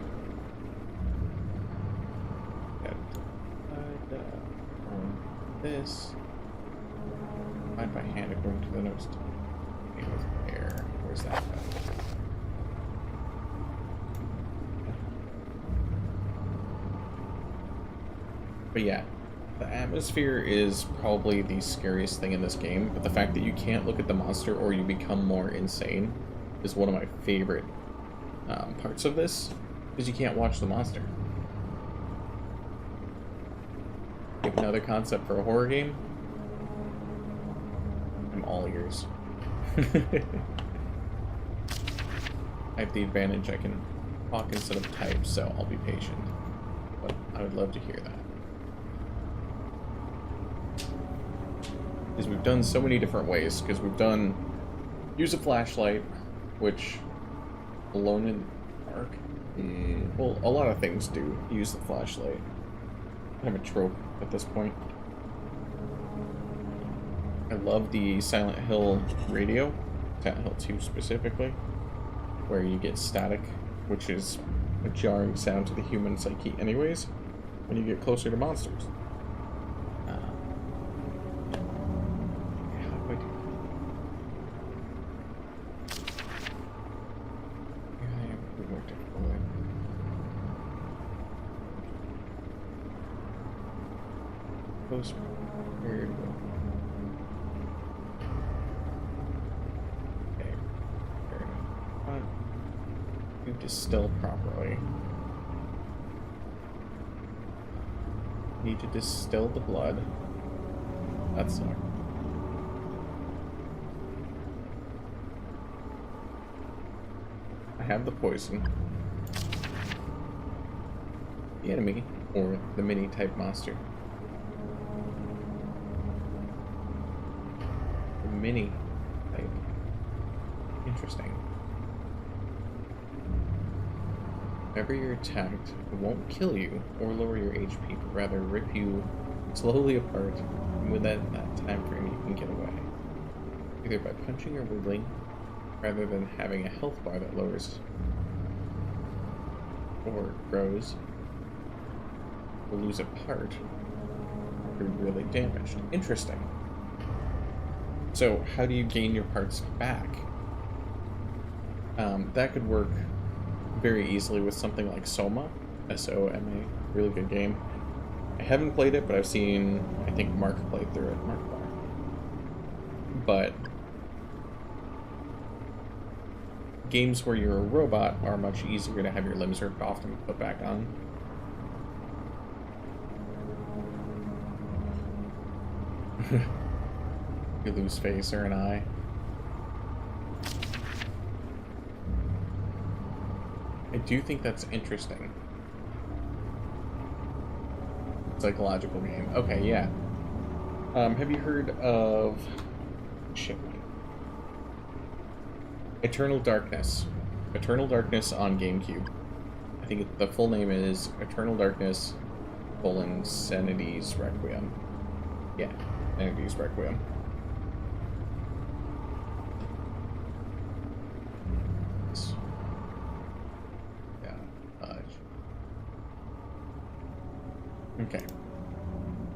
This. Find by hand according to the notes. There. Where's that guy? But yeah, The atmosphere is probably the scariest thing in this game, but the fact that you can't look at the monster or you become more insane is one of my favorite parts of this, because you can't watch the monster. You have another concept for a horror game? I'm all ears. I have the advantage I can talk instead of type, so I'll be patient. But I would love to hear that. Because we've done so many different ways, because we've done use a flashlight, which alone in the dark, well, a lot of things do use the flashlight. Kind of a trope at this point. I love the Silent Hill radio, Silent Hill 2 specifically, where you get static, which is a jarring sound to the human psyche anyways, when you get closer to monsters. How do I do that? Yeah, we worked it for it. Close prepared. Okay, fair enough. You distill properly. Need to distill the blood. That sucks. I have the poison. The enemy, or the mini type monster. The mini type. Interesting. Whenever you're attacked, it won't kill you or lower your HP, but rather rip you slowly apart, and within that time frame you can get away. Either by punching or wiggling, rather than having a health bar that lowers or grows, will lose a part if you're really damaged. Interesting. So how do you gain your parts back? That could work very easily with something like Soma, S-O-M-A, really good game. I haven't played it, but I've seen, I think Mark played through it, Mark Bar. But games where you're a robot are much easier to have your limbs ripped off and put back on. You lose face or an eye. I do think that's interesting. Psychological game. Okay, yeah. Have you heard of... Shit. Eternal Darkness. Eternal Darkness on GameCube. I think the full name is Eternal Darkness: Sanity's Requiem. Yeah, Sanity's Requiem. Okay.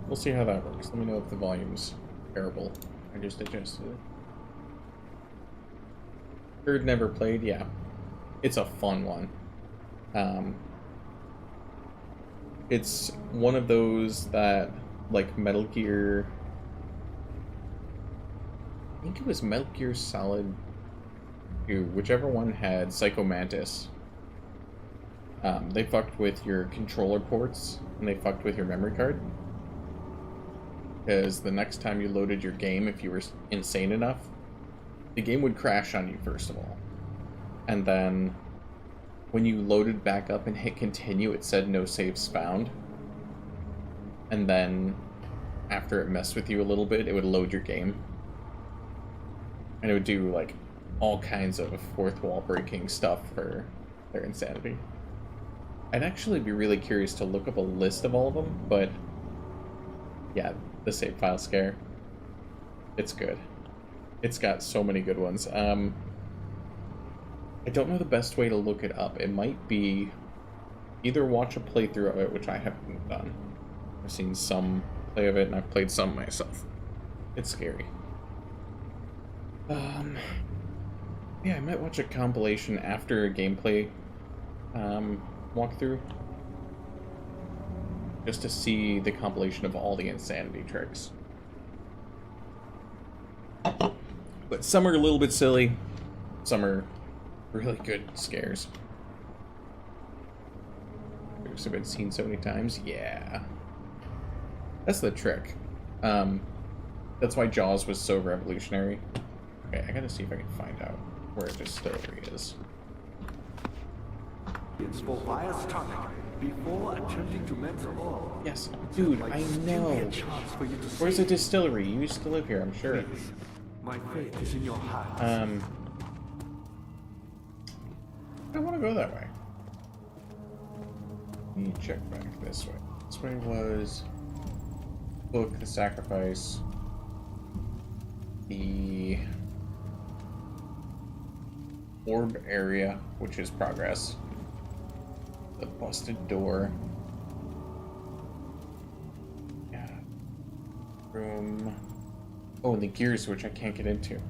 We'll see how that works. Let me know if the volume's terrible. I just adjusted it. Heard, never played, yeah. It's a fun one. It's one of those that, like Metal Gear... I think it was Metal Gear Solid 2, whichever one had Psycho Mantis. They fucked with your controller ports, and they fucked with your memory card. Because the next time you loaded your game, if you were insane enough, the game would crash on you, first of all. And then, when you loaded back up and hit continue, it said no saves found. And then, after it messed with you a little bit, it would load your game. And it would do, like, all kinds of fourth wall breaking stuff for their insanity. I'd actually be really curious to look up a list of all of them, but yeah, the save file scare, it's good. It's got so many good ones. I don't know the best way to look it up. It might be either watch a playthrough of it, which I haven't done. I've seen some play of it, and I've played some myself. It's scary. Yeah, I might watch a compilation after a gameplay walkthrough. just to see the compilation of all the insanity tricks. But some are a little bit silly, some are really good scares. Tricks have been seen so many times, yeah. That's the trick. That's why Jaws was so revolutionary. Okay, I gotta see if I can find out where a distillery is.
It's for fire starting before attempting to melt the ore.
Yes, dude, I know. Where's the distillery? You used to live here, I'm sure.
Please, my faith is in your heart.
I don't want to go that way. Let me check back this way. This way was Book, the Sacrifice, the Orb area, which is Progress, the Busted Door, yeah, Room, oh, and the Gears, which I can't get into.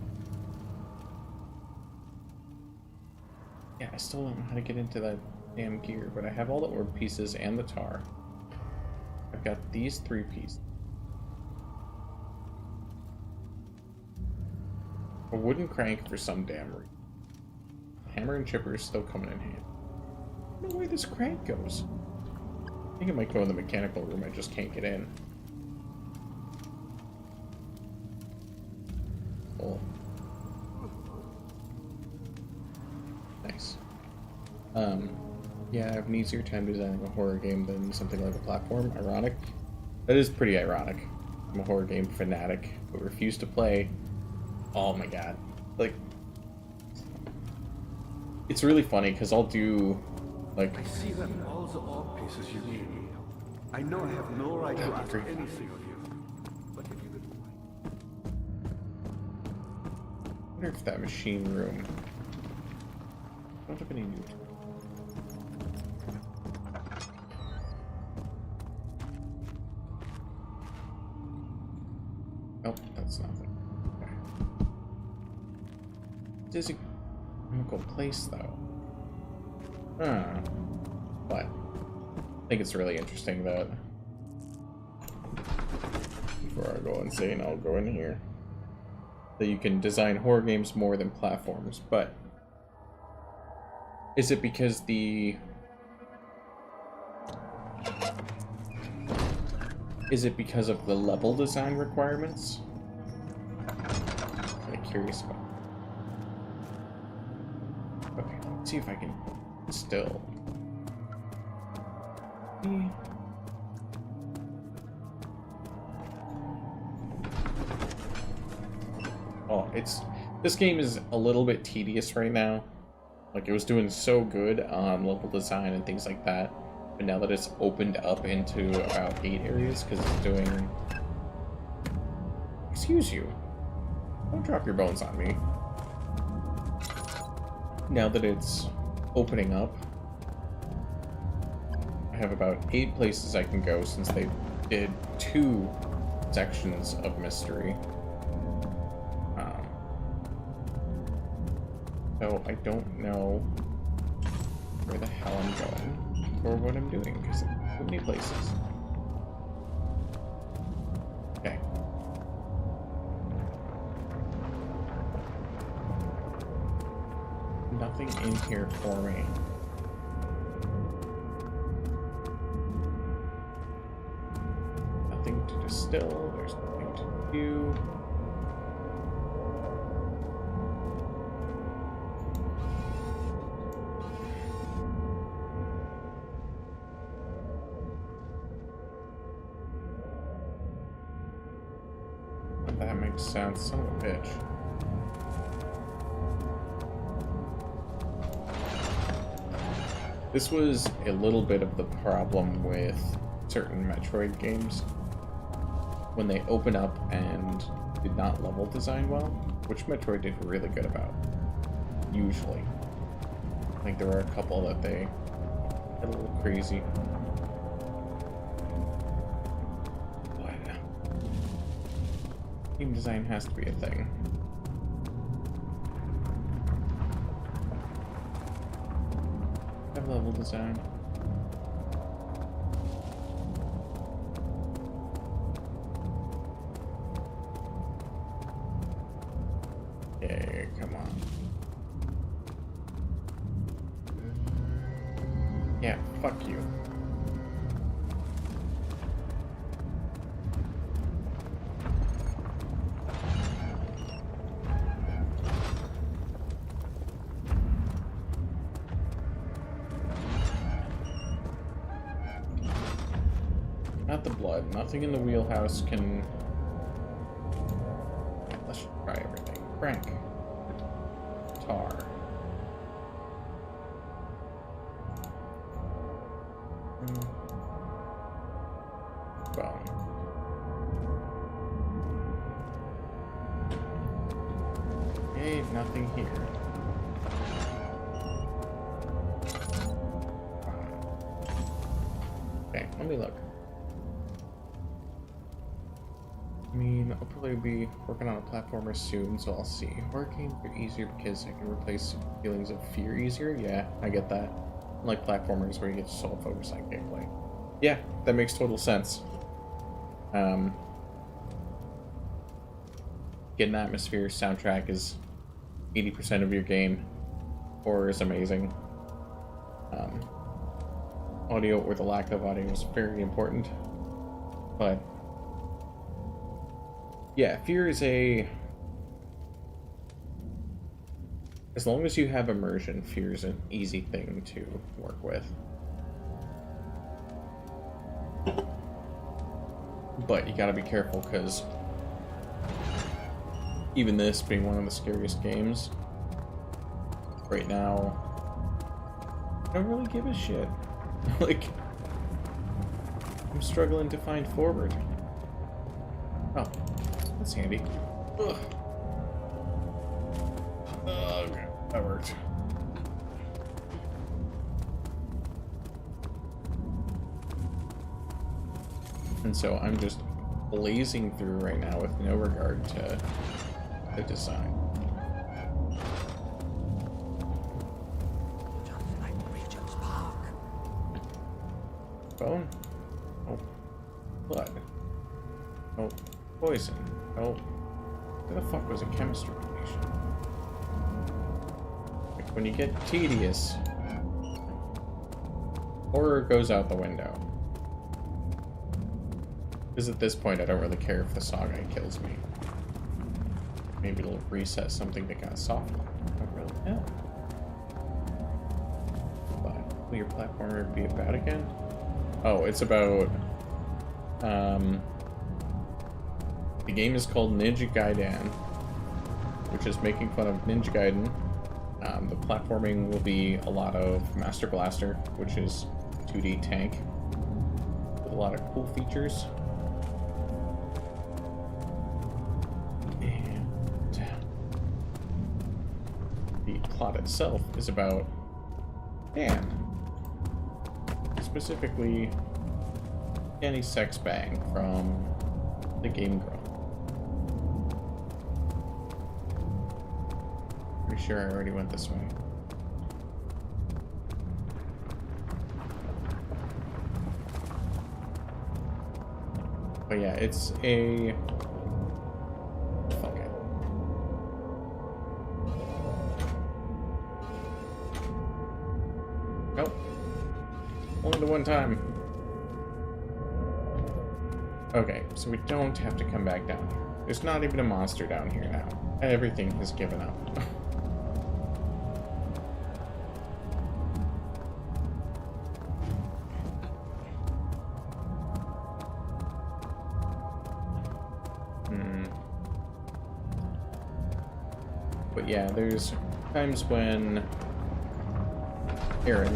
Yeah, I still don't know how to get into that damn gear, but I have all the orb pieces and the tar. I've got these 3 pieces. A wooden crank for some damn reason. Hammer and chipper is still coming in handy. I don't know where this crank goes. I think it might go in the mechanical room, I just can't get in. Oh. Nice. Yeah, I have an easier time designing a horror game than something like a platform. Ironic. That is pretty ironic. I'm a horror game fanatic, but refuse to play. Oh my god. Like, it's really funny, because I'll do, like...
I see that all the ore pieces you need. I know I have no right to ask anything of you, but if you could...
I wonder if that machine room... I don't have any new... Nope, that's nothing. Okay. It is a chemical place, though. But I think it's really interesting that... Before I go insane, I'll go in here. That you can design horror games more than platforms, but... Is it because the... Is it because of the level design requirements? I'm kind of curious about that. Okay, let's see if I can still. Oh, this game is a little bit tedious right now. Like, it was doing so good on level design and things like that. But now that it's opened up into about 8 areas, because it's doing... Excuse you. Don't drop your bones on me. Now that it's opening up, I have about 8 places I can go since they did 2 sections of mystery. So I don't know where the hell I'm going. Or what I'm doing, because there's so many places. Okay. Nothing in here for me. Nothing to distill, there's nothing to do. Sounds son of a bitch. This was a little bit of the problem with certain Metroid games when they open up and did not level design well, which Metroid did really good about. Usually. I think there were a couple that they had a little crazy. Game design has to be a thing. Have level design. Not the blood. Nothing in the wheelhouse can... Let's try everything. Crank. Tar. Bone. Okay, nothing here. Okay, let me look. I mean, I'll probably be working on a platformer soon, so I'll see. Horror games are easier because I can replace feelings of fear easier. Yeah, I get that. Like platformers where you get sole focus on gameplay. Yeah, that makes total sense. Get an atmosphere, soundtrack is 80% of your game. Horror is amazing. Audio or the lack of audio is very important. But yeah, fear is a... As long as you have immersion, fear is an easy thing to work with. But you gotta be careful, because even this being one of the scariest games, right now, I don't really give a shit. Like, I'm struggling to find forward. Oh, that's handy. Ugh. Okay, that worked. And so I'm just blazing through right now with no regard to the design. Bone? Oh. Blood. Oh. Poison. Oh. Where the fuck was a chemistry patient? Like, when you get tedious, horror goes out the window. Because at this point, I don't really care if the saw guy kills me. Maybe it'll reset something that got soft. I don't really know. But will your platformer be about again? Oh, it's about... the game is called Ninja Gaiden, which is making fun of Ninja Gaiden. The platforming will be a lot of Master Blaster, which is 2D tank, with a lot of cool features. The plot itself is about Dan. Specifically, Danny Sexbang from the Game Grumps. Pretty sure I already went this way. But yeah, it's a... Fuck it. Nope. Only the one time. Okay, so we don't have to come back down here. There's not even a monster down here now. Everything has given up. But yeah, there's times when Aaron,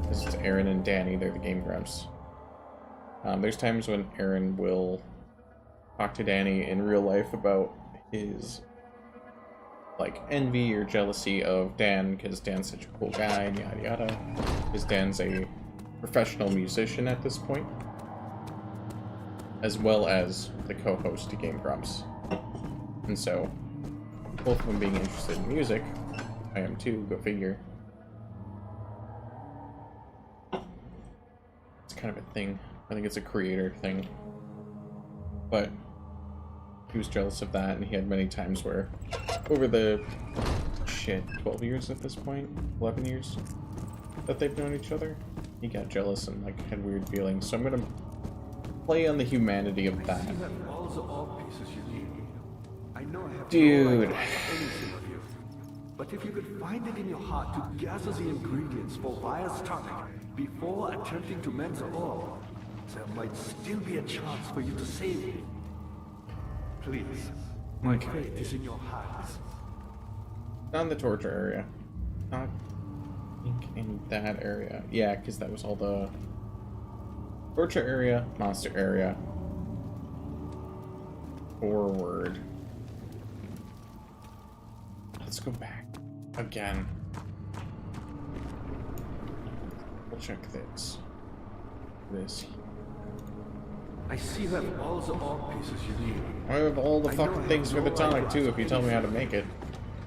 this is Aaron and Danny, they're the Game Grumps. There's times when Aaron will talk to Danny in real life about his, like, envy or jealousy of Dan, because Dan's such a cool guy, and yada yada. Because Dan's a professional musician at this point, as well as the co-host to Game Grumps. And so, both of them being interested in music, I am too, go figure. It's kind of a thing. I think it's a creator thing. But he was jealous of that, and he had many times where, over the, 12 years at this point? 11 years that they've known each other? He got jealous and, like, had weird feelings. So I'm gonna play on the humanity of that. Dude.
But if you could find it in your heart to gather the ingredients for Vire's tonic before attempting to mend the orb, There might still be a chance for you to save me. Please, my fate is in your hands.
Not the torture area. Not in that area. Yeah, because that was all the torture area, monster area. Forward. Let's go back again. We'll check this. This.
I see you have all the orb pieces you need.
I have all the
I know I
fucking
have
things for the
no
tonic
idea
too, if you tell me how to make it.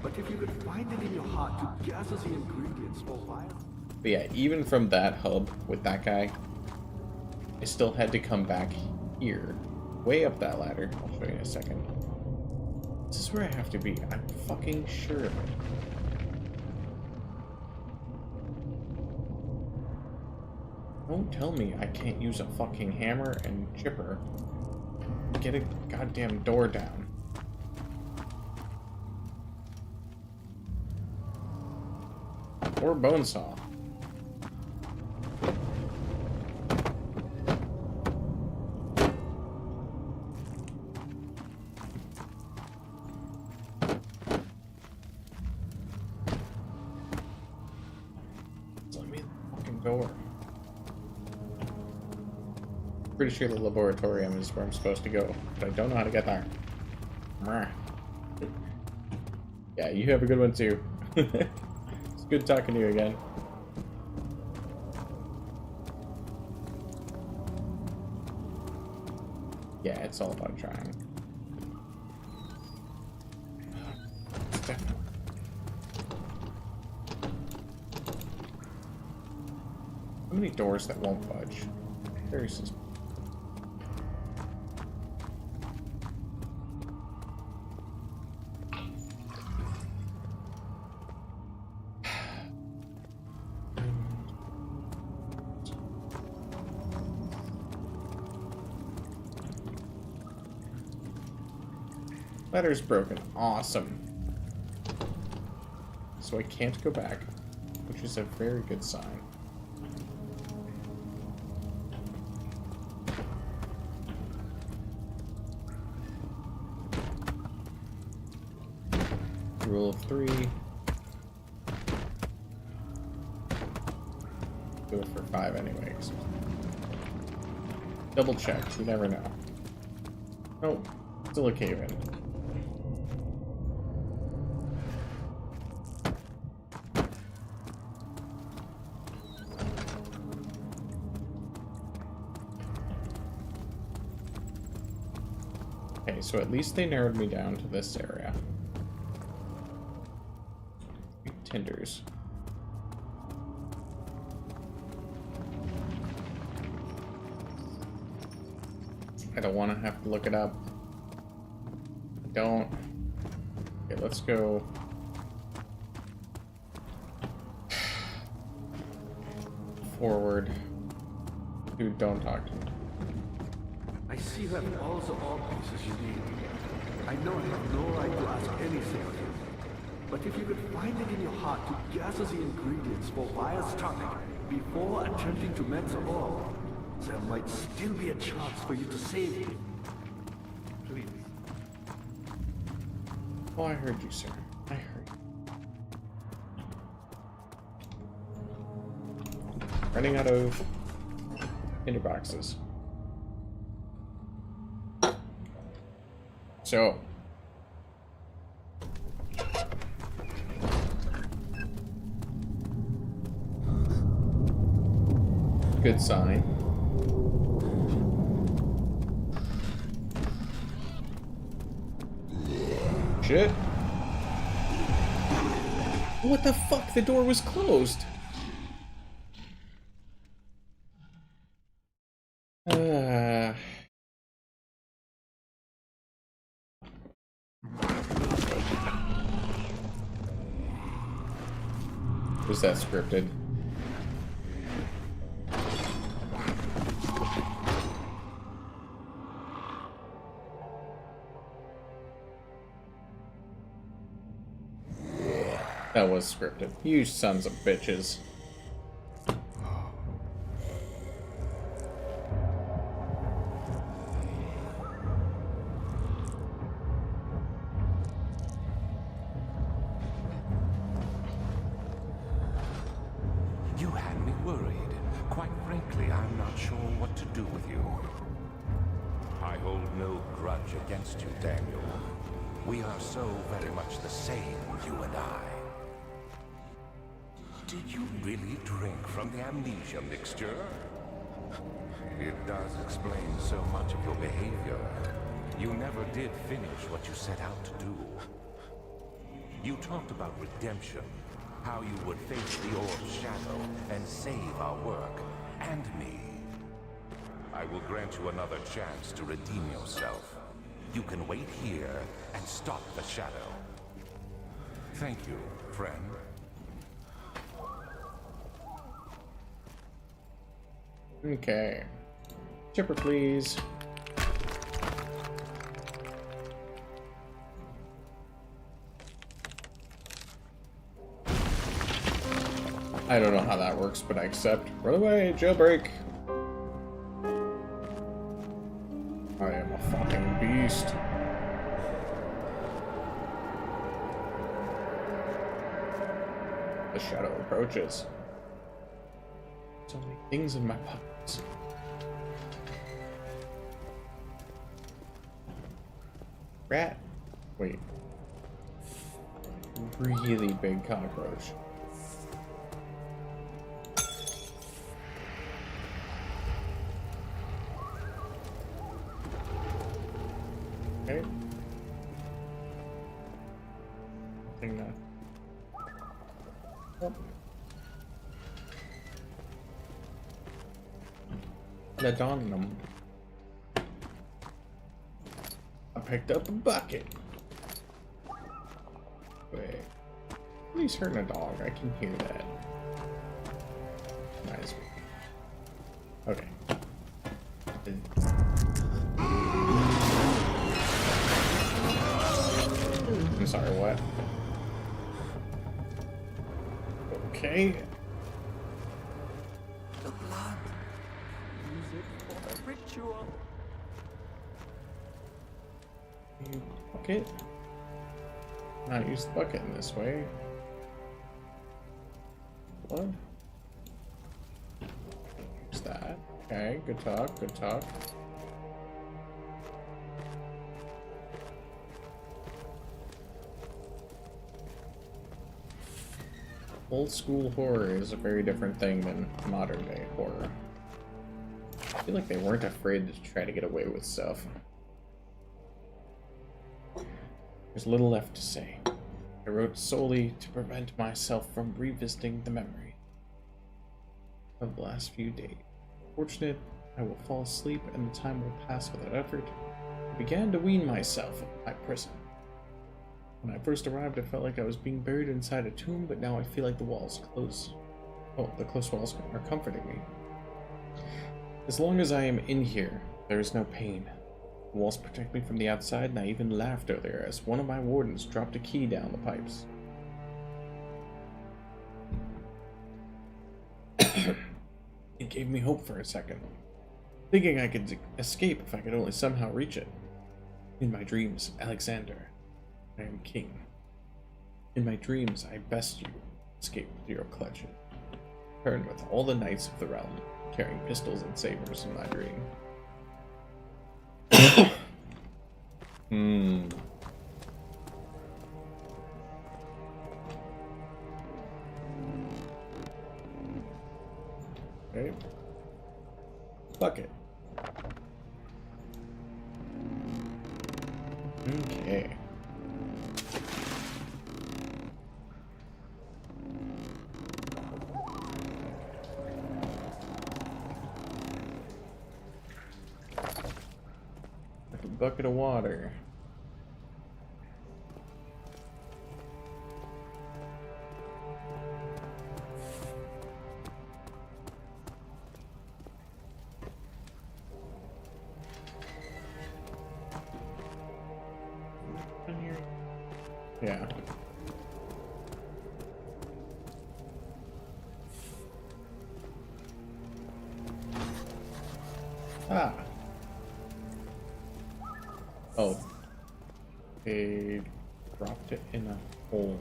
But if you could find it in your heart to gather the ingredients for fire.
But yeah, even from that hub with that guy, I still had to come back here. Way up that ladder. I'll show you in a second. This is where I have to be. I'm fucking sure of it. Don't tell me I can't use a fucking hammer and chipper. Get a goddamn door down. Or bone saw. Let me fucking door. Pretty sure the laboratorium is where I'm supposed to go, but I don't know how to get there. Yeah, you have a good one too. It's good talking to you again. Yeah, it's all about trying. Definitely. How many doors that won't budge? Very suspicious. Ladder's broken. Awesome. So I can't go back, which is a very good sign. Rule of 3. Go for 5 anyways. Double check, you never know. Oh, still a cave in. Okay, so at least they narrowed me down to this area. Tinders. I don't want to have to look it up. I don't. Okay, let's go. Forward. Dude, don't talk to me.
I see you have all the orb pieces you need. I know I have no right to ask anything of you. But if you could find it in your heart to gather the ingredients for Wire's tonic before attempting to melt the orb, there might still be a chance for you to save me. Please.
Oh, I heard you, sir. I heard you. Running out of tinderboxes. So. Good sign. Shit. What the fuck? The door was closed. Was that scripted? That was scripted. You sons of bitches.
frankly, I'm not sure what to do with you. I hold no grudge against you, Daniel. We are so very much the same, you and I. Did you really drink from the amnesia mixture? It does explain so much of your behavior. You never did finish what you set out to do. You talked about redemption, how you would face the orb's shadow and save our work, and me. I will grant you another chance to redeem yourself. You can wait here and stop the shadow. Thank you, friend.
Okay. Chipper, please. I don't know how that works, but I accept. Run away, jailbreak. I am a fucking beast. The shadow approaches. So many things in my pockets. Rat. Wait. Really big cockroach. Okay. Nothing that. Oh. The Donum. I picked up a bucket. Wait. He's hurting a dog. I can hear that. Nice. Okay. I'm sorry, what? Okay.
The blood. Use it for the ritual.
You bucket? Not use the bucket in this way. Blood? Use that. Okay, good talk, good talk. Old school horror is a very different thing than modern day horror. I feel like they weren't afraid to try to get away with stuff. There's little left to say. I wrote solely to prevent myself from revisiting the memory of the last few days. Fortunate, I will fall asleep and the time will pass without effort. I began to wean myself of my prison. When I first arrived, I felt like I was being buried inside a tomb, but now I feel like the walls close. Oh, the close walls are comforting me. As long as I am in here, there is no pain. The walls protect me from the outside, and I even laughed earlier as one of my wardens dropped a key down the pipes. It gave me hope for a second, thinking I could escape if I could only somehow reach it. In my dreams, Alexander, I am king. In my dreams, I best you escape with your clutches. Turn with all the knights of the realm, carrying pistols and sabers in my dream. Okay. Bucket. Okay. Like a bucket of water. Yeah. Ah. Oh. They dropped it in a hole.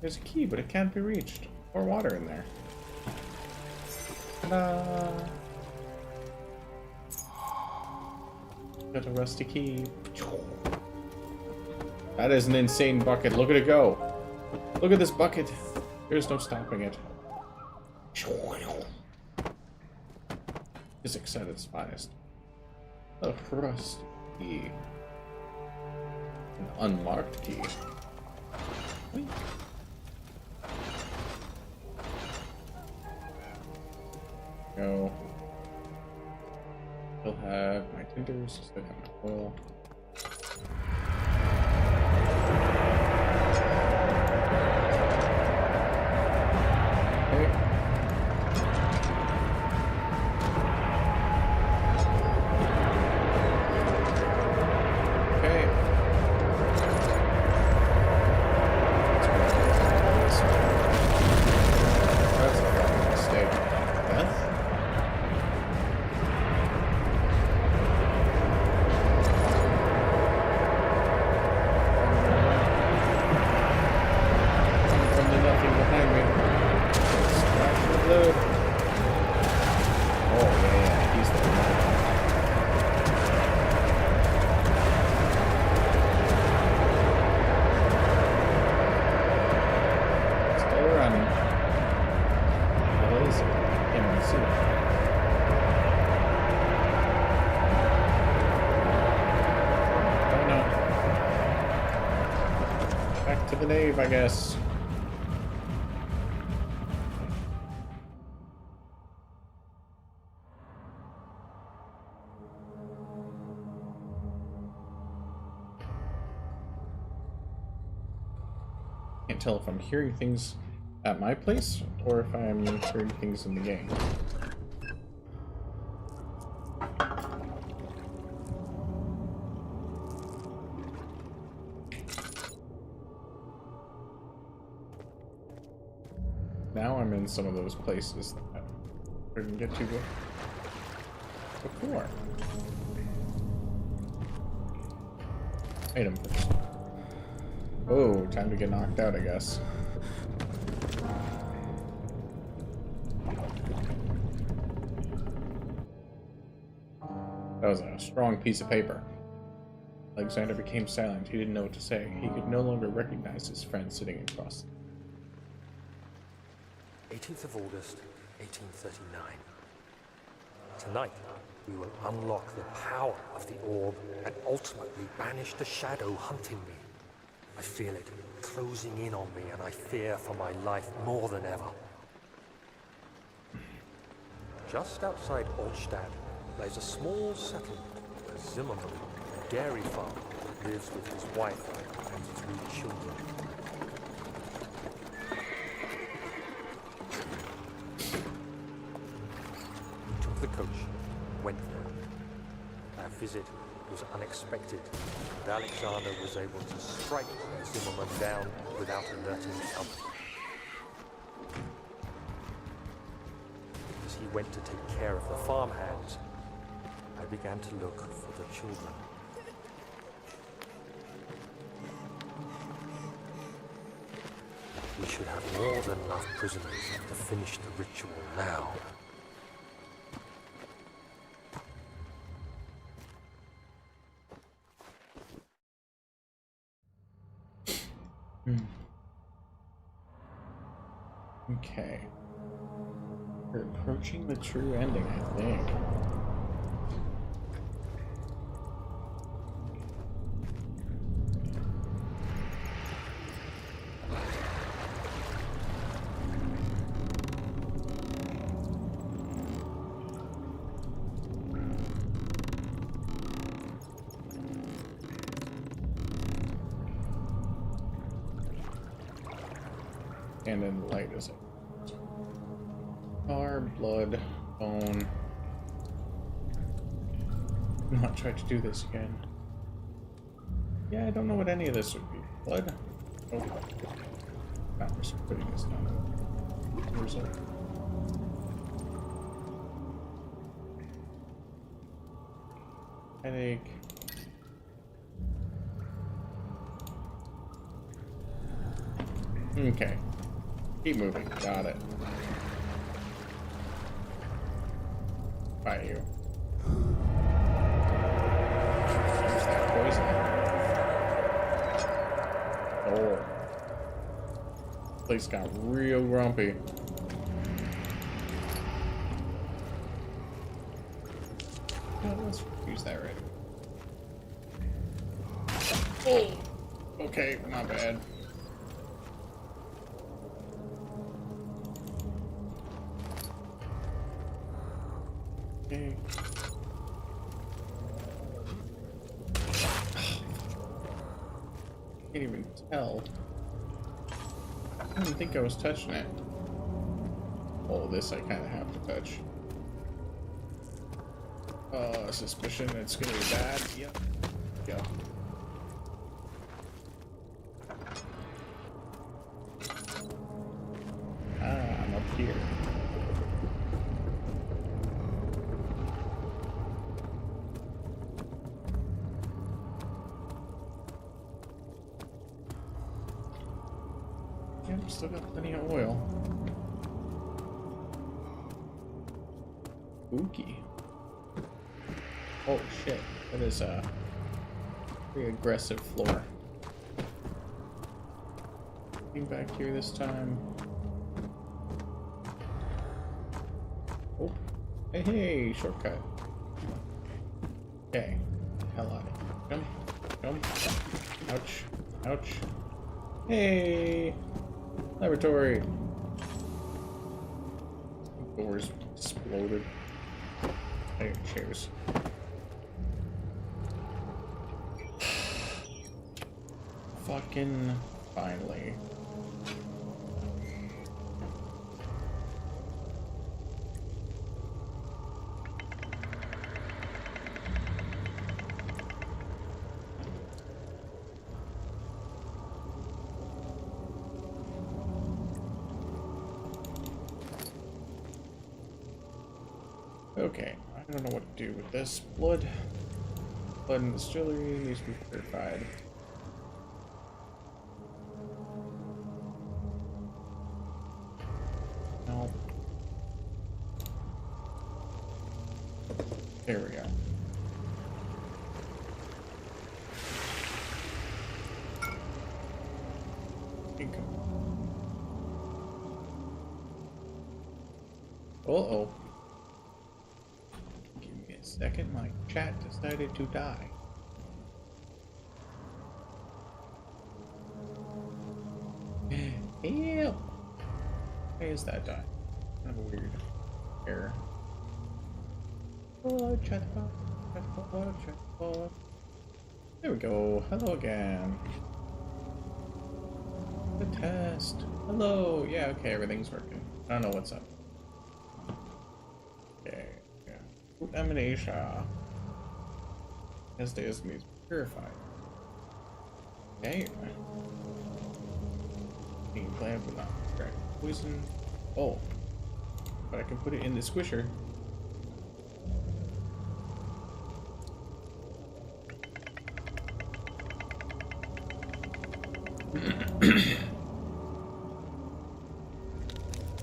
There's a key, but it can't be reached. Pour water in there. Ta-da! Got a rusty key. That is an insane bucket. Look at it go. Look at this bucket. There's no stopping it. Physics at its finest. A rusty key. An unmarked key. Wait. Go. Still have my tinters, still have my oil. I guess. Can't tell if I'm hearing things at my place or if I'm hearing things in the game. Now I'm in some of those places that I couldn't get to before. Item first. Oh, time to get knocked out, I guess. That was a strong piece of paper. Alexander became silent. He didn't know what to say. He could no longer recognize his friend sitting across.
18th of August, 1839. Tonight, we will unlock the power of the orb and ultimately banish the shadow hunting me. I feel it closing in on me, and I fear for my life more than ever. Just outside Altstadt lies a small settlement where Zimmerman, a dairy farmer, lives with his wife and 3 children. The coach went there. Our visit was unexpected, and Alexander was able to strike Zimmerman down without alerting the others. As he went to take care of the farmhands, I began to look for the children. We should have more than enough prisoners to finish the ritual now.
Okay. We're approaching the true ending, I think. And then light is it. Tar, blood, bone. Not try to do this again. Yeah, I don't know what any of this would be. Blood? Oh, not just putting this down. Result. Headache. Okay. Keep moving. Got it. By you. Use that poison. Oh. Place got real grumpy. Oh, let's use that right. Oh. Okay, not bad. Okay. Can't even tell. I didn't think I was touching it. Oh, this I kind of have to touch. Suspicion it's gonna be bad. Yep. Go. I'm up here. Yep, still got plenty of oil. Spooky. Oh shit, that is a pretty aggressive floor. Getting back here this time. Oh, hey, shortcut. Okay, hell out of here. Jump. Ouch, ouch. Hey, laboratory. Doors exploded. Hey, chairs. Fucking finally. Okay, I don't know what to do with this. Blood in the distillery needs to be purified. No. There we go. Uh-oh. Give me a second, my chat decided to die. Ew! Why is that dying? Kind of a weird error. Oh, chat. There we go. Hello again. The test. Hello. Yeah, okay, everything's working. I don't know what's up. Okay, yeah. Amnesia. As days needs purified. Okay. Being planned but not correct. Poison. Oh. But I can put it in the squisher.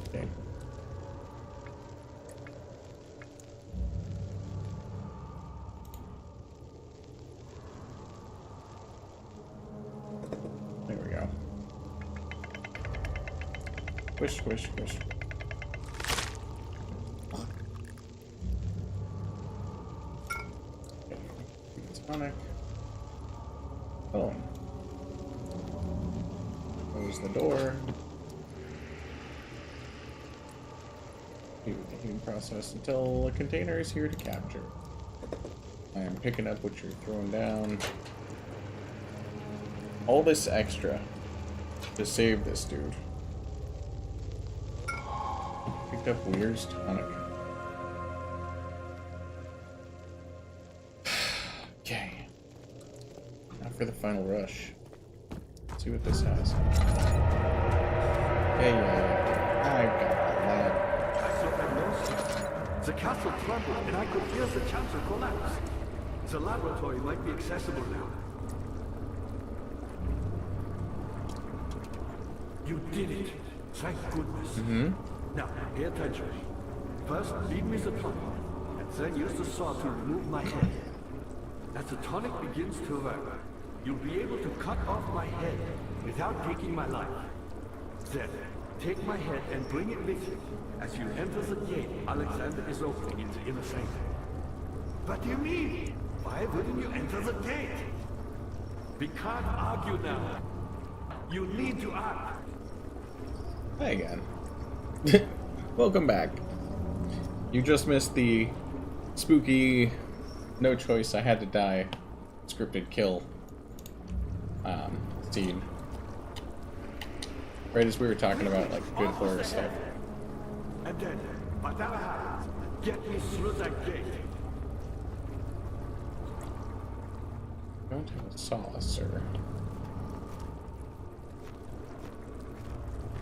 Okay. There we go. Squish, squish, squish. Okay. Tonic. Oh. Close the door. Do the heating process until a container is here to capture. I am picking up what you're throwing down. All this extra to save this dude. Picked up Weir's tonic. Okay. Now for the final rush. Let's see what this has. Yeah. I've got all that.
I saw Amnesia. The castle trembled, and I could hear the chancel collapse. The laboratory might be accessible now. You did it. Thank goodness.
Mm-hmm.
Now, pay attention. First, lead me the tonic, and then use the saw to remove my head. As the tonic begins to work, you'll be able to cut off my head without taking my life. Then, take my head and bring it with you. As you enter the gate, Alexander is opening in the inner sanctum. What do you mean? Why wouldn't you enter the gate? We can't argue now. You need to act.
Hi again. Welcome back. You just missed the spooky, no choice, I had to die, scripted kill scene. Right as we were talking about, like, good horror stuff.
And then, whatever happens, get me through that gate.
Don't have a saw, sir.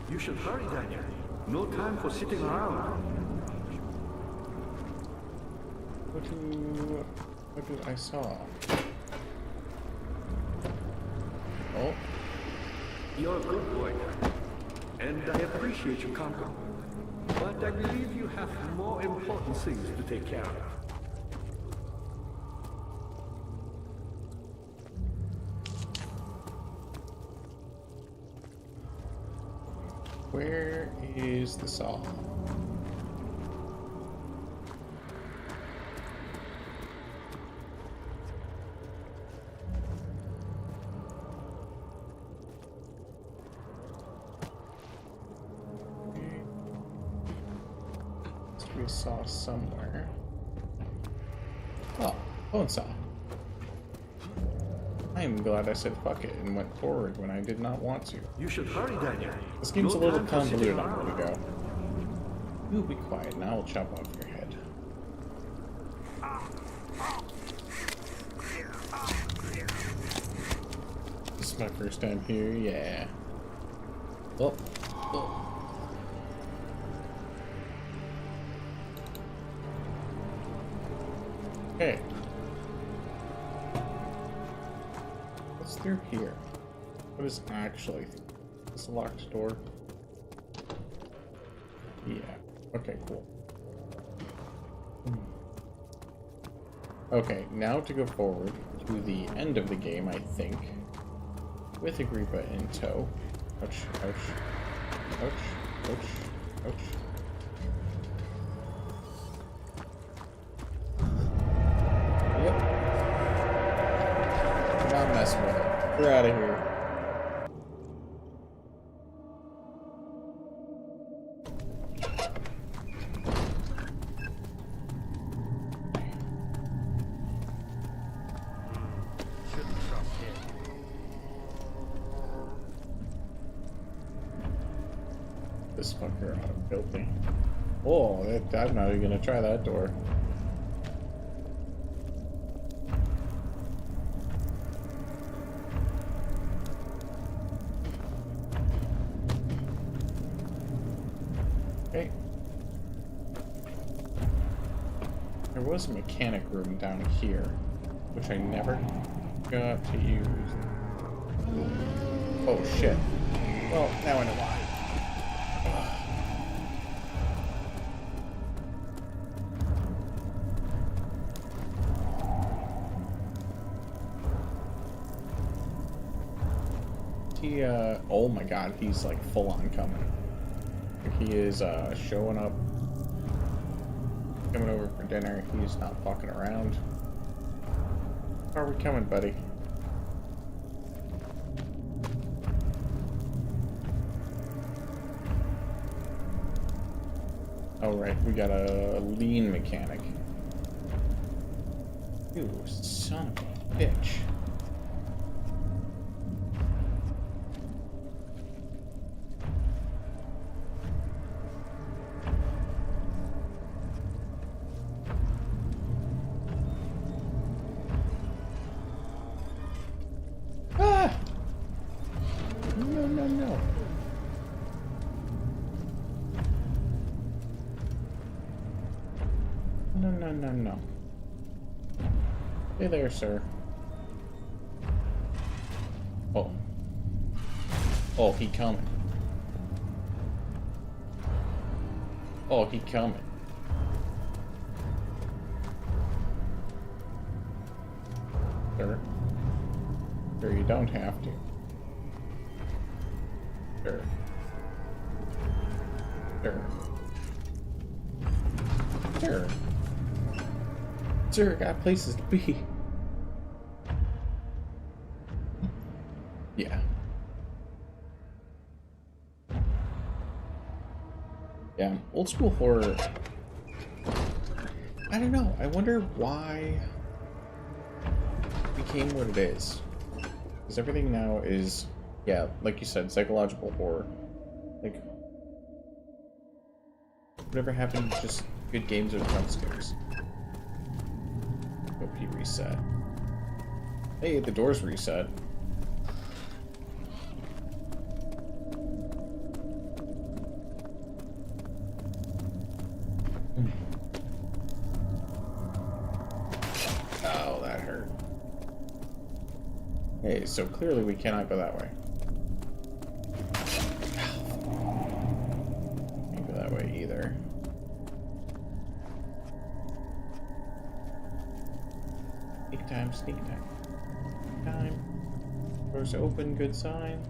You should hurry, Daniel. No time for sitting around.
What did I saw? Oh.
You're a good boy, and I appreciate your comfort. But I believe you have more important things to take care of.
Where is the saw? Must be a saw somewhere. Oh, bone saw. I'm glad I said fuck it and went forward when I did not want to.
You should hurry, Daniel.
This game's a
No
little
time for sitting
convoluted on where to
around.
go. You be quiet and I'll chop off your head. This is my first time here, yeah. Oh. Okay. What's through here? What is actually through? Is this a locked door? Yeah. Okay, cool. Okay, now to go forward to the end of the game, I think. With Agrippa in tow. Ouch, ouch. Ouch, ouch, ouch. Yep. Not messing with it. We're out of here. This fucker ought to kill me. Oh, I'm not even gonna try that door. Okay. There was a mechanic room down here, which I never got to use. Oh shit. Well, now I know why. Oh my god, he's like full on coming. He is showing up, coming over for dinner. He's not fucking around. How are we coming, buddy? Oh right, we got a lean mechanic. You son of a bitch. No. Hey there, sir. Oh. Oh, he coming. Oh, he coming. Sure. Sure, you don't have to. Sure. Sure. Sure. Sure, got places to be. Yeah. Yeah, old school horror. I don't know. I wonder why it became what it is. Because everything now is, yeah, like you said, psychological horror. Like, whatever happened to just good games with jump scares? Hope he reset. Hey, the door's reset. Oh, that hurt. Hey, so clearly we cannot go that way. Can't go that way either. Sneak time, sneak time. Time. Doors open, good sign.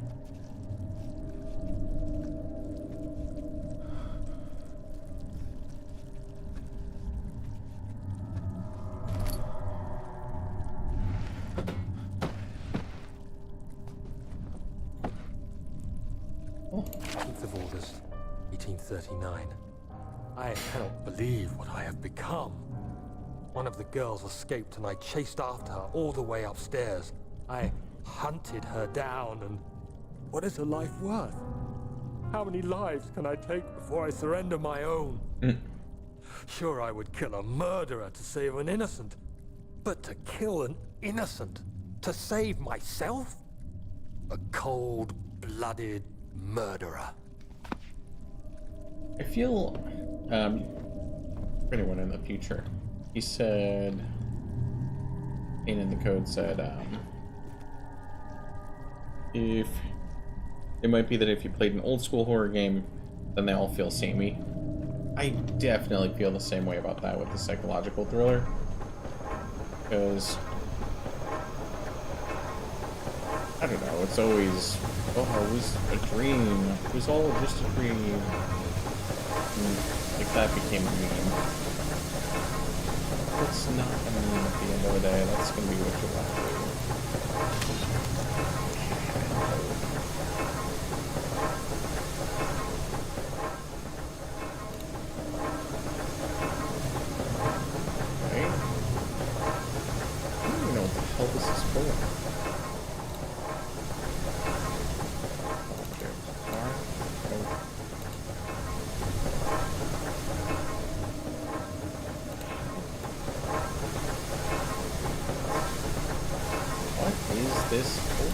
Oh.
18th of August, 1839. I cannot believe what I have become. One of the girls escaped and I chased after her all the way upstairs. I hunted her down and... what is a life worth? How many lives can I take before I surrender my own? Sure, I would kill a murderer to save an innocent. But to kill an innocent to save myself? A cold-blooded murderer.
I feel, for anyone in the future, he said, and in the code said, if, it might be that if you played an old school horror game, then they all feel samey. I definitely feel the same way about that with the psychological thriller. Because, I don't know, it's always, oh, it was a dream. It was all just a dream. And, like, that became a meme. That's not a meme at the end of the day. That's gonna be what you want to do. Okay. I don't even know what the hell this is for. Oh, there's a car. Oh. What is this for?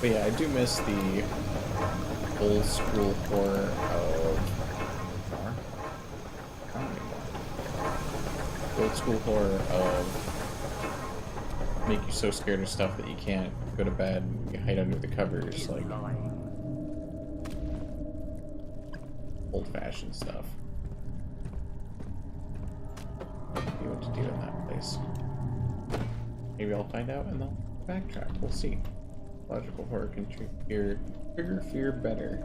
But yeah, I do miss the old school horror of old school horror of make you so scared of stuff that you can't go to bed and you hide under the covers, like old-fashioned stuff. See what to do in that place. Maybe I'll find out and they'll backtrack. We'll see. Logical horror can trigger fear better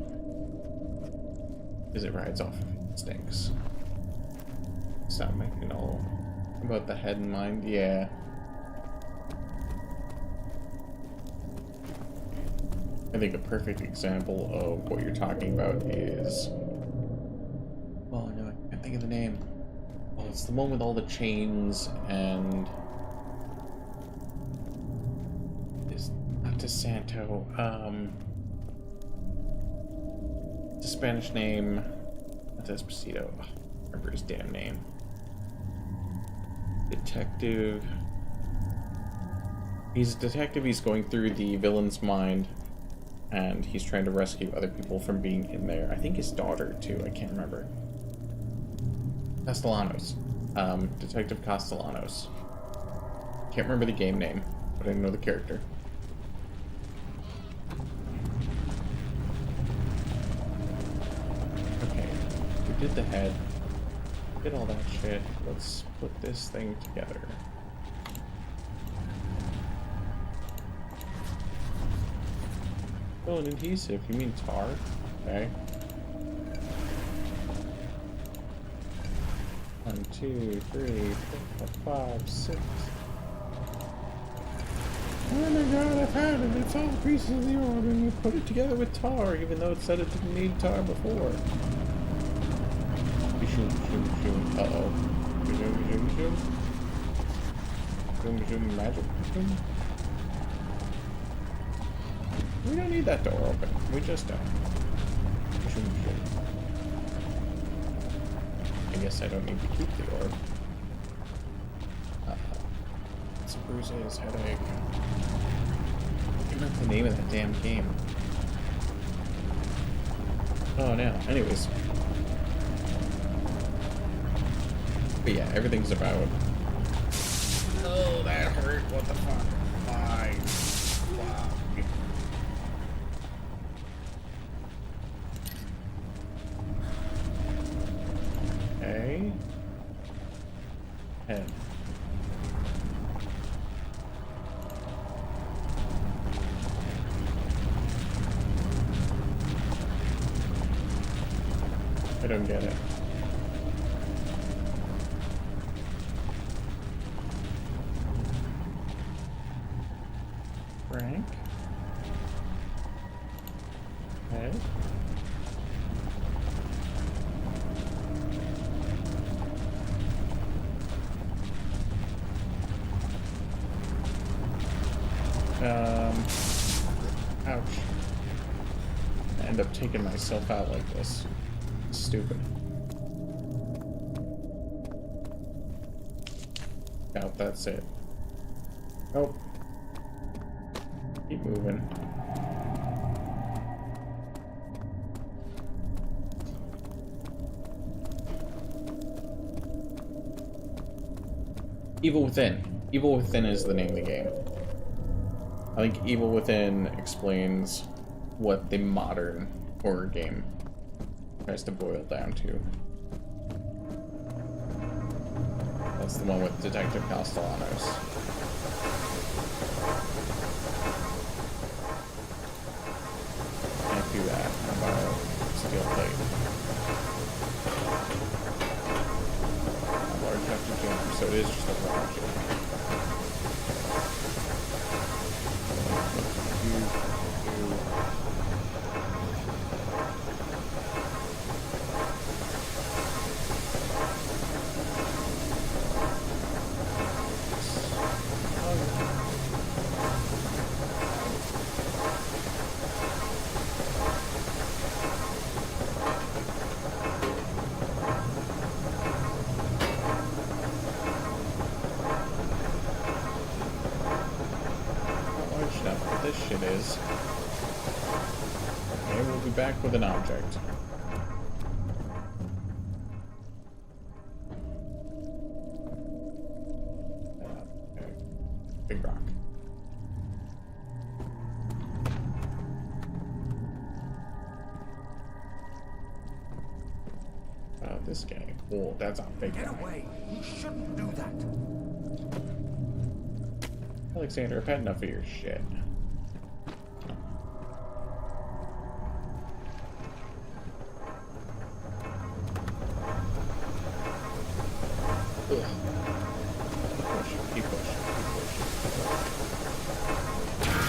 because it rides off of instincts. Stop making all about the head and mind. Yeah. I think a perfect example of what you're talking about is, oh no, I can't think of the name. Oh, it's the one with all the chains and it's not DeSanto. It's a Spanish name. Not Despacito. Oh, remember his damn name. Detective. He's a detective. He's going through the villain's mind and he's trying to rescue other people from being in there. I think his daughter, too. I can't remember. Castellanos. Detective Castellanos. Can't remember the game name, but I know the character. Okay, we did the head. Did all that shit. Let's put this thing together. Oh, an adhesive. You mean tar? Okay. 1, 2, 3, 4, 5, 6. Oh my god, I found it! It's all pieces of the orb, and we put it together with tar, even though it said it didn't need tar before. Shoom, shoom, shoom. Uh-oh. Shoom, shoom, shoom. Shoom, shoom, magic. Shoom. We don't need that door open. We just don't. Shoom, shoom. I guess I don't need to keep the orb. It's Bruce's headache. I remember the name of that damn game. Oh no. Anyways. But yeah, everything's about. Oh, that hurt. What the fuck? Why? Wow. Okay. Head. I don't get it. Frank. Head. Ouch. I end up taking myself out like this. Stupid. Doubt that's it. Nope. Keep moving. Evil Within. Evil Within is the name of the game. I think Evil Within explains what the modern horror game tries to boil down to. That's the one with Detective Castellanos. Can't do that. How about steel plate? Not large enough to jump, so it is just a large jump. This shit is. Okay, we'll be back with an object. Okay. Big rock. This guy. Oh, that's a big guy.
Get away! You shouldn't do that.
Alexander, I've had enough of your shit. Keep pushing.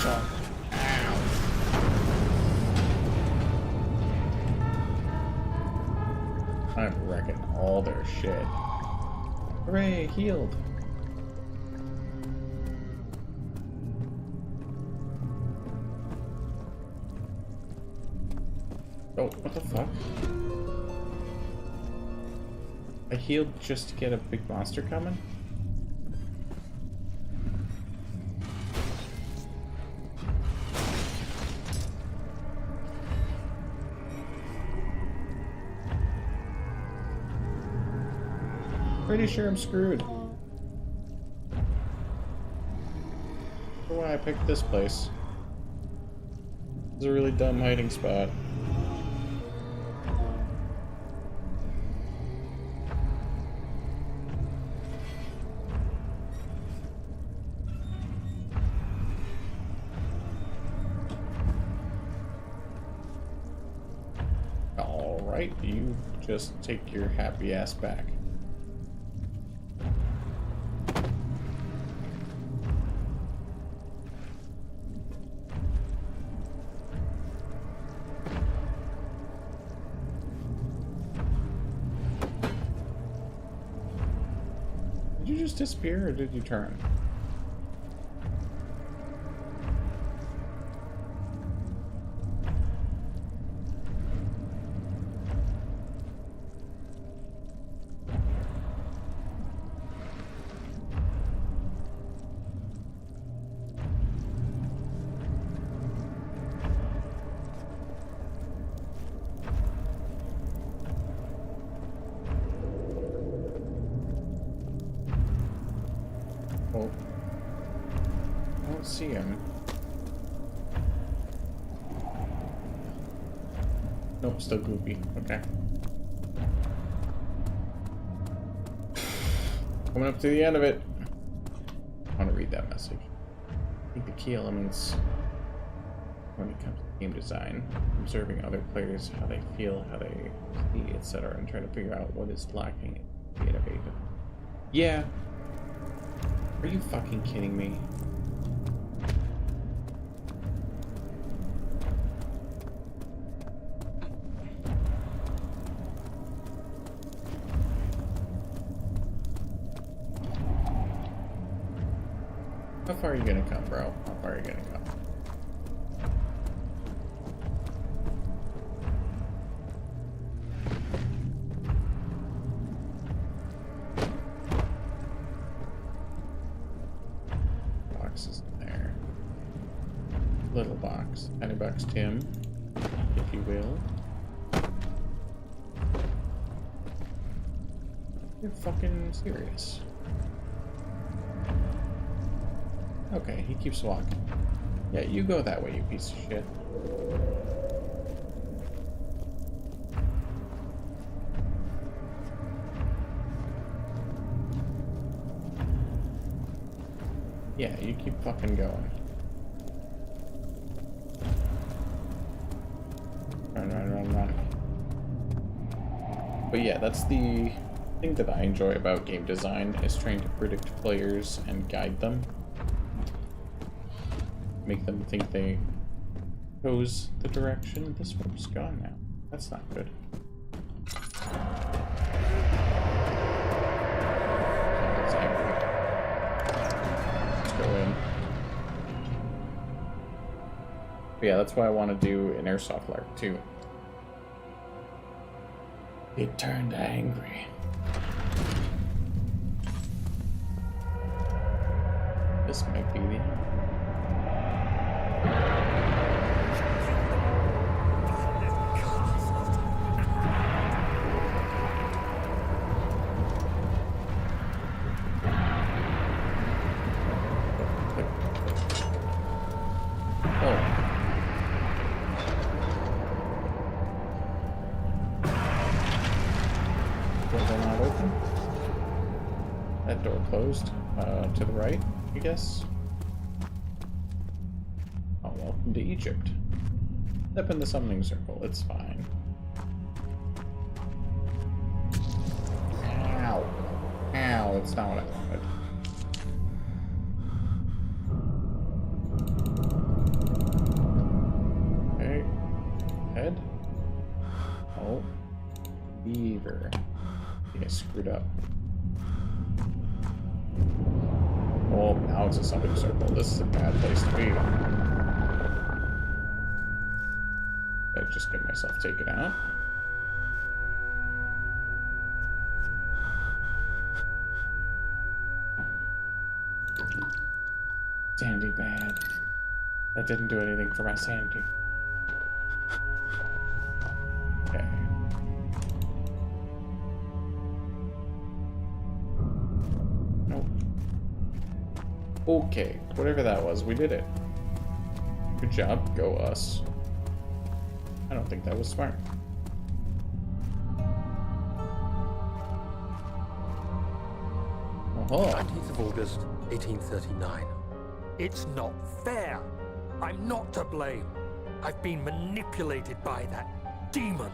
Jump. Ow. I'm wrecking all their shit. Hooray, healed. Oh, what the fuck? I healed just to get a big monster coming? pretty sure I'm screwed. Why I picked this place. It's a really dumb hiding spot. Alright, you just take your happy ass back. Did you just disappear or did you turn? Oh. I don't see him. Nope, still goopy. Okay. Coming up to the end of it. I want to read that message. I think the key elements when it comes to game design, observing other players, how they feel, how they see, etc., and trying to figure out what is lacking and be innovative. Yeah. Are you fucking kidding me? How far are you gonna come, bro? How far are you gonna come? Boxes in there. Little box. Tiny box Tim, if you will. You're fucking serious. Okay, he keeps walking. Yeah, you go that way, you piece of shit. Yeah, you keep fucking going. Run, run, run, run. But yeah, that's the thing that I enjoy about game design, is trying to predict players and guide them. Make them think they chose the direction. This one's gone now. That's not good. That's angry. Let's go in. But yeah, that's why I want to do an airsoft lark too. It turned angry. This might be the end. Not open. That door closed. To the right, I guess. Oh, welcome to Egypt. Step in the summoning circle. It's fine. Ow. Ow, that's not what I wanted. Okay. Head. Oh. Beaver. I think I screwed up. Oh, now it's a summoning circle. This is a bad place to be. I just get myself taken out. Sandy bad. That didn't do anything for my sanity. Okay. Okay, whatever that was, we did it. Good job, go us. I don't think that was smart.
19th of August, 1839. It's not fair. I'm not to blame. I've been manipulated by that demon.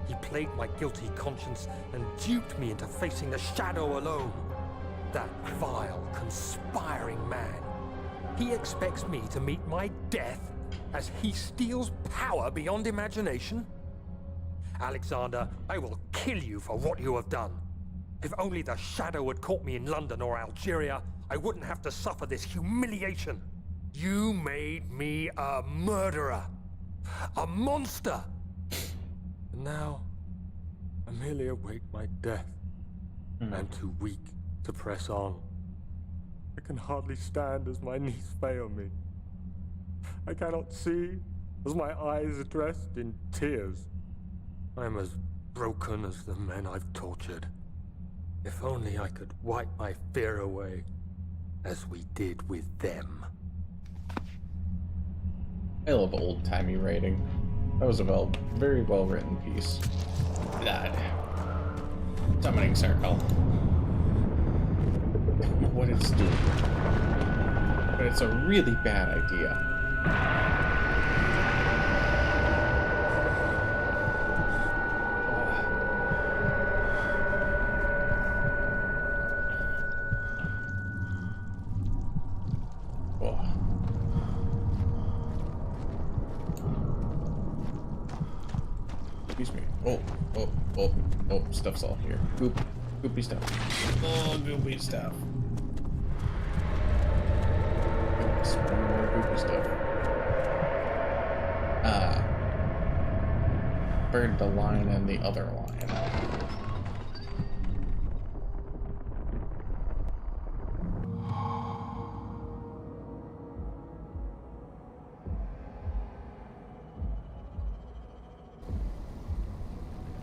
He played my guilty conscience and duped me into facing the shadow alone. That vile, conspiring man. He expects me to meet my death as he steals power beyond imagination? Alexander, I will kill you for what you have done. If only the shadow had caught me in London or Algeria, I wouldn't have to suffer this humiliation. You made me a murderer. A monster. And now, I merely await my death. I'm too weak to press on. I can hardly stand as my knees fail me. I cannot see as my eyes are dressed in tears. I am as broken as the men I've tortured. If only I could wipe my fear away, as we did with them.
I love old-timey writing. That was a very well-written piece. Blood. Summoning circle. What it's doing. But it's a really bad idea. Excuse me. Oh, stuff's all here. Goopy stuff. Oh, goopy stuff. Goodness, more goopy stuff. Burned the line and the other line.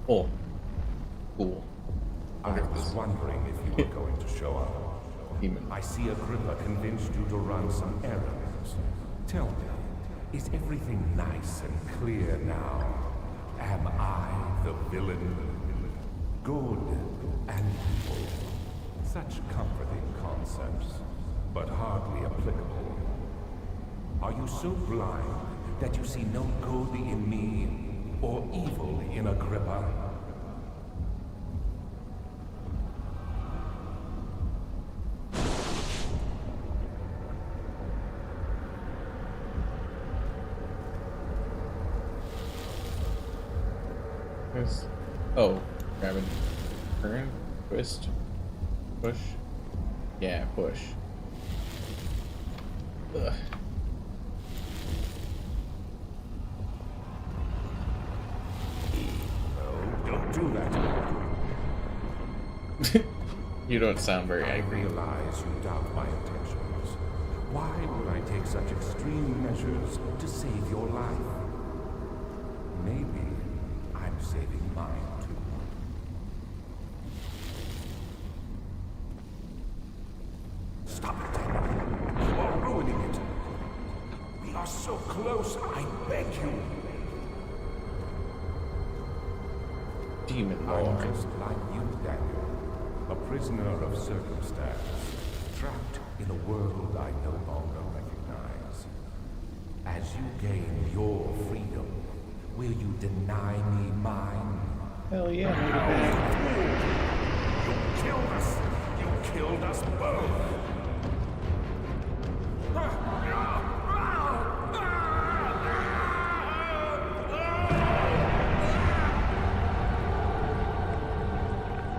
Oh, cool.
I was wondering if you were going to show up.
Demon.
I see Agrippa convinced you to run some errands. Tell me, is everything nice and clear now? Am I the villain? Good and evil. Such comforting concepts, but hardly applicable. Are you so blind that you see no good in me or evil in Agrippa?
Oh, grab it. Turn, twist, push. Yeah, push. Ugh.
No, don't do that.
You don't sound very
I
angry.
realize you doubt my intentions. Why would I take such extreme measures to save your life? Maybe I'm saving mine too. Stop it. You are ruining it. We are so close, I beg you.
Demon
I'm
Lord.
just like you, Daniel. A prisoner of circumstance. Trapped in a world I no longer recognize. As you gain your freedom, will you deny me mine?
Hell yeah.
You killed us! You killed us both!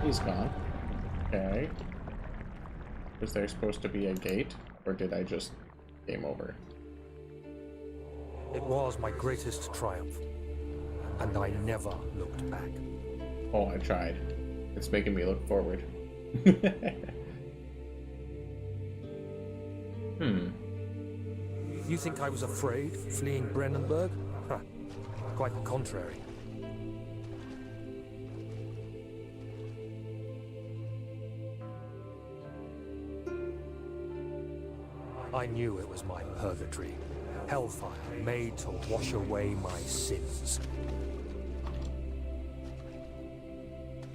He's gone. Okay. Was there supposed to be a gate? Or did I just game over?
It was my greatest triumph, and I never looked back.
Oh, I tried. It's making me look forward.
You think I was afraid, fleeing Brennenburg? Huh. Quite the contrary. I knew it was my purgatory. Hellfire made to wash away my sins.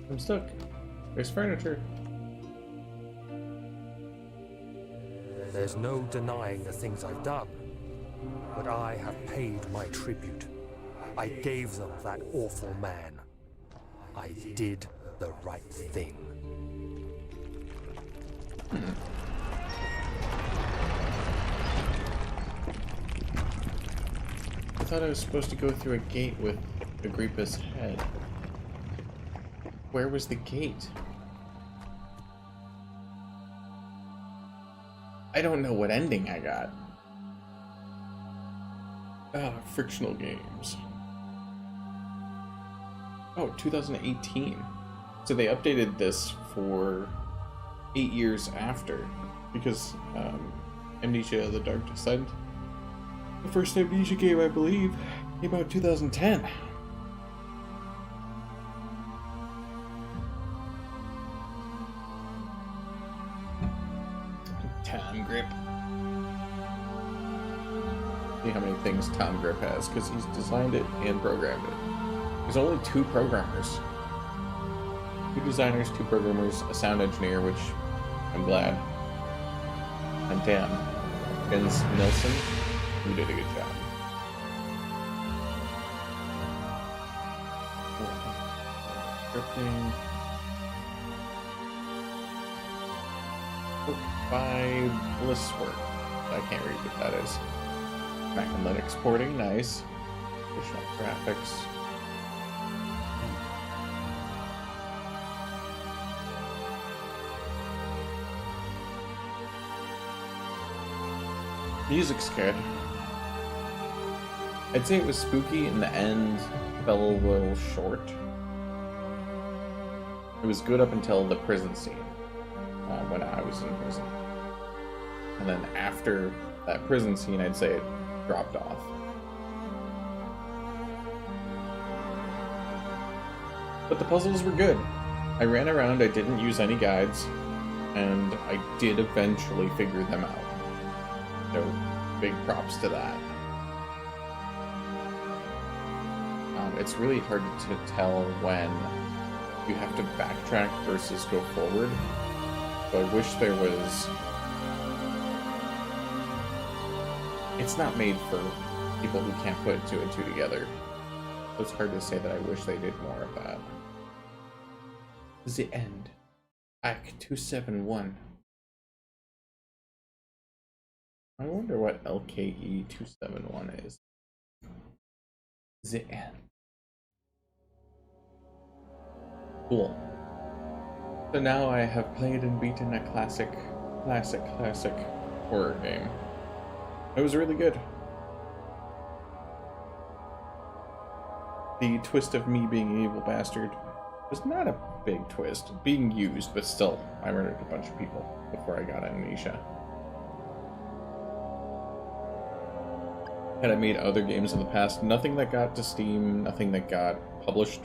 I'm stuck. There's furniture.
There's no denying the things I've done, but I have paid my tribute. I gave them that awful man. I did the right thing.
I thought I was supposed to go through a gate with Agrippa's head. Where was the gate? I don't know what ending I got. Ah, frictional games. Oh, 2018. So they updated this for 8 years after, because Amnesia: The Dark Descent, the first Amnesia game, I believe, came out in 2010. Time Grip. See how many things Tom Grip has, because he's designed it and programmed it. There's only 2 programmers. 2 designers, 2 programmers, a sound engineer, which I'm glad. And damn, Vince Nilsson, you did a good job. Scripting. Book by Blisswork. I can't read what that is. Mac and Linux porting, nice. Additional graphics. Music's good. I'd say it was spooky, and the end fell a little short. It was good up until the prison scene, when I was in prison. And then after that prison scene, I'd say it dropped off. But the puzzles were good. I ran around, I didn't use any guides, and I did eventually figure them out. So, big props to that. It's really hard to tell when you have to backtrack versus go forward. So I wish there was... It's not made for people who can't put 2 and 2 together. So it's hard to say that I wish they did more of that. The end. Act 271. I wonder what LKE 271 is. The end. Cool. So now I have played and beaten a classic horror game. It was really good. The twist of me being an evil bastard was not a big twist. Being used, but still, I murdered a bunch of people before I got Amnesia. Had I made other games in the past, nothing that got to Steam, nothing that got published.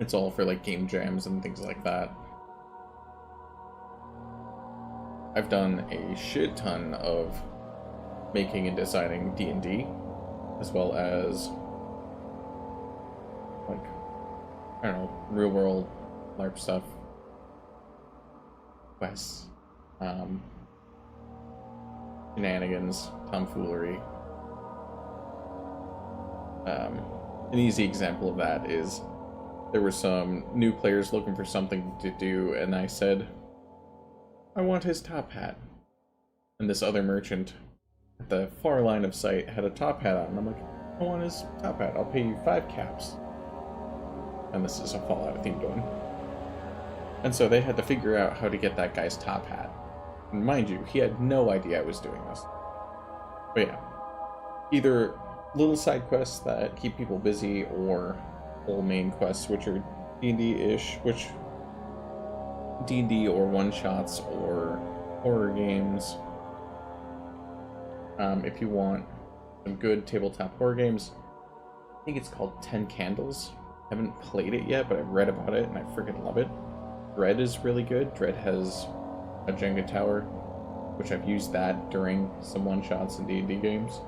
It's all for like game jams and things like that. I've done a shit ton of making and designing D&D, as well as like, I don't know, real world LARP stuff, quests, shenanigans, tomfoolery. An easy example of that is there were some new players looking for something to do, and I said, I want his top hat. And this other merchant at the far line of sight had a top hat on, and I'm like, I want his top hat, I'll pay you 5 caps. And this is a Fallout themed one. And so they had to figure out how to get that guy's top hat. And mind you, he had no idea I was doing this. But yeah, either little side quests that keep people busy, or whole main quests, which are D&D-ish, which D&D or one-shots or horror games. If you want some good tabletop horror games, I think it's called 10 Candles. I haven't played it yet, but I've read about it and I freaking love it. Dread is really good. Dread has a Jenga tower which I've used that during some one-shots in D&D games.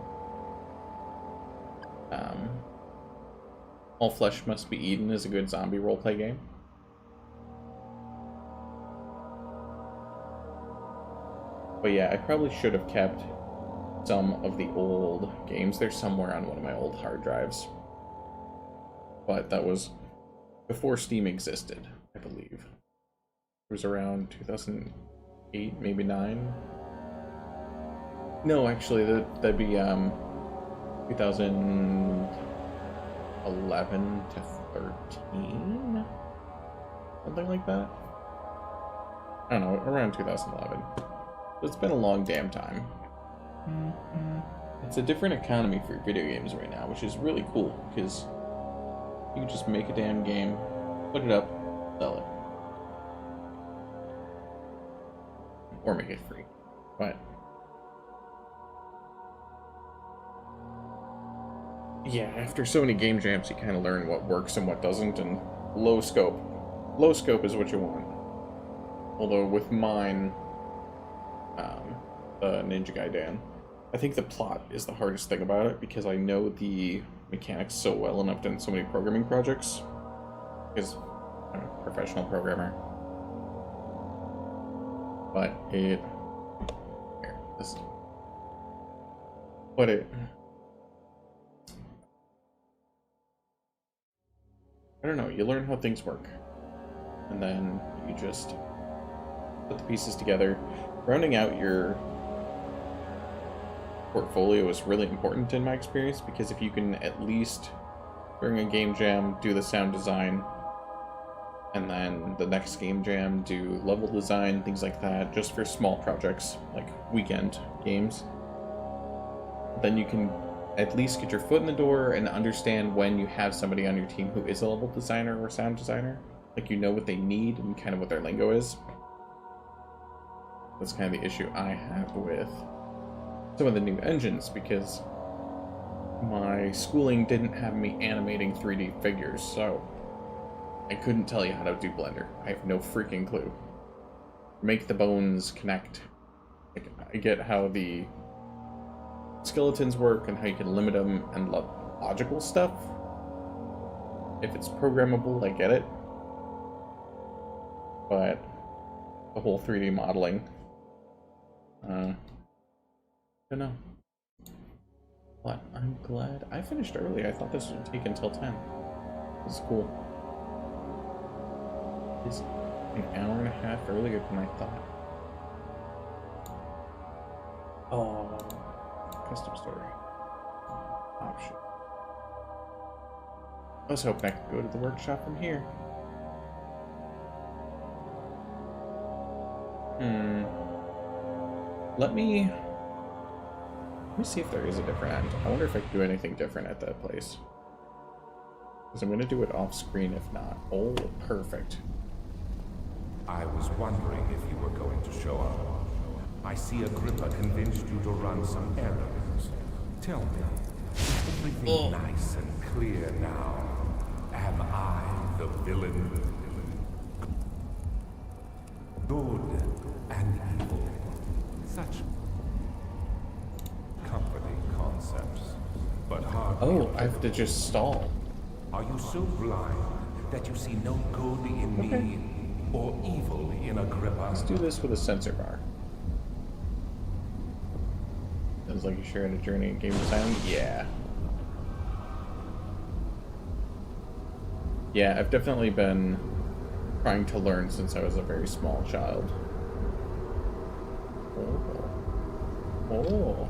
All Flesh Must Be Eaten is a good zombie roleplay game. But yeah, I probably should have kept some of the old games. They're somewhere on one of my old hard drives. But that was before Steam existed, I believe. It was around 2008, maybe 9. No, actually, that'd be 2011 to 13, something like that. I don't know, around 2011. It's been a long damn time. It's a different economy for video games right now, which is really cool because you can just make a damn game, put it up, sell it, or make it free. But yeah, after so many game jams, you kind of learn what works and what doesn't, and low scope is what you want. Although with mine, the Ninja Gaiden, I think the plot is the hardest thing about it because I know the mechanics so well and I've done so many programming projects because I'm a professional programmer. But I don't know, you learn how things work and then you just put the pieces together. Rounding out your portfolio is really important in my experience because if you can at least during a game jam do the sound design and then the next game jam do level design, things like that, just for small projects like weekend games, then you can at least get your foot in the door and understand when you have somebody on your team who is a level designer or sound designer, like you know what they need and kind of what their lingo is. That's kind of the issue I have with some of the new engines because my schooling didn't have me animating 3D figures, so I couldn't tell you how to do Blender. I have no freaking clue. Make the bones connect. Like, I get how the skeletons work and how you can limit them and logical stuff. If it's programmable, I get it. But the whole 3D modeling, I don't know. But I'm glad I finished early. I thought this would take until 10. This is cool. It's an hour and a half earlier than I thought. Oh, custom story option. I was hoping I could go to the workshop from here. Let me see if there is a different end. I wonder if I can do anything different at that place. Because I'm going to do it off screen if not. Oh, perfect.
I was wondering if you were going to show up. I see Agrippa convinced you to run some errands. Tell me, is everything nice and clear now? Am I the villain? Good and evil. Such comforting concepts, but hard.
Oh, I have to just stall.
Are you so blind that you see no good in me or evil in Agrippa?
Let's do this with a sensor bar. Sounds like you're sharing a journey in game design. Yeah. Yeah, I've definitely been trying to learn since I was a very small child. Oh.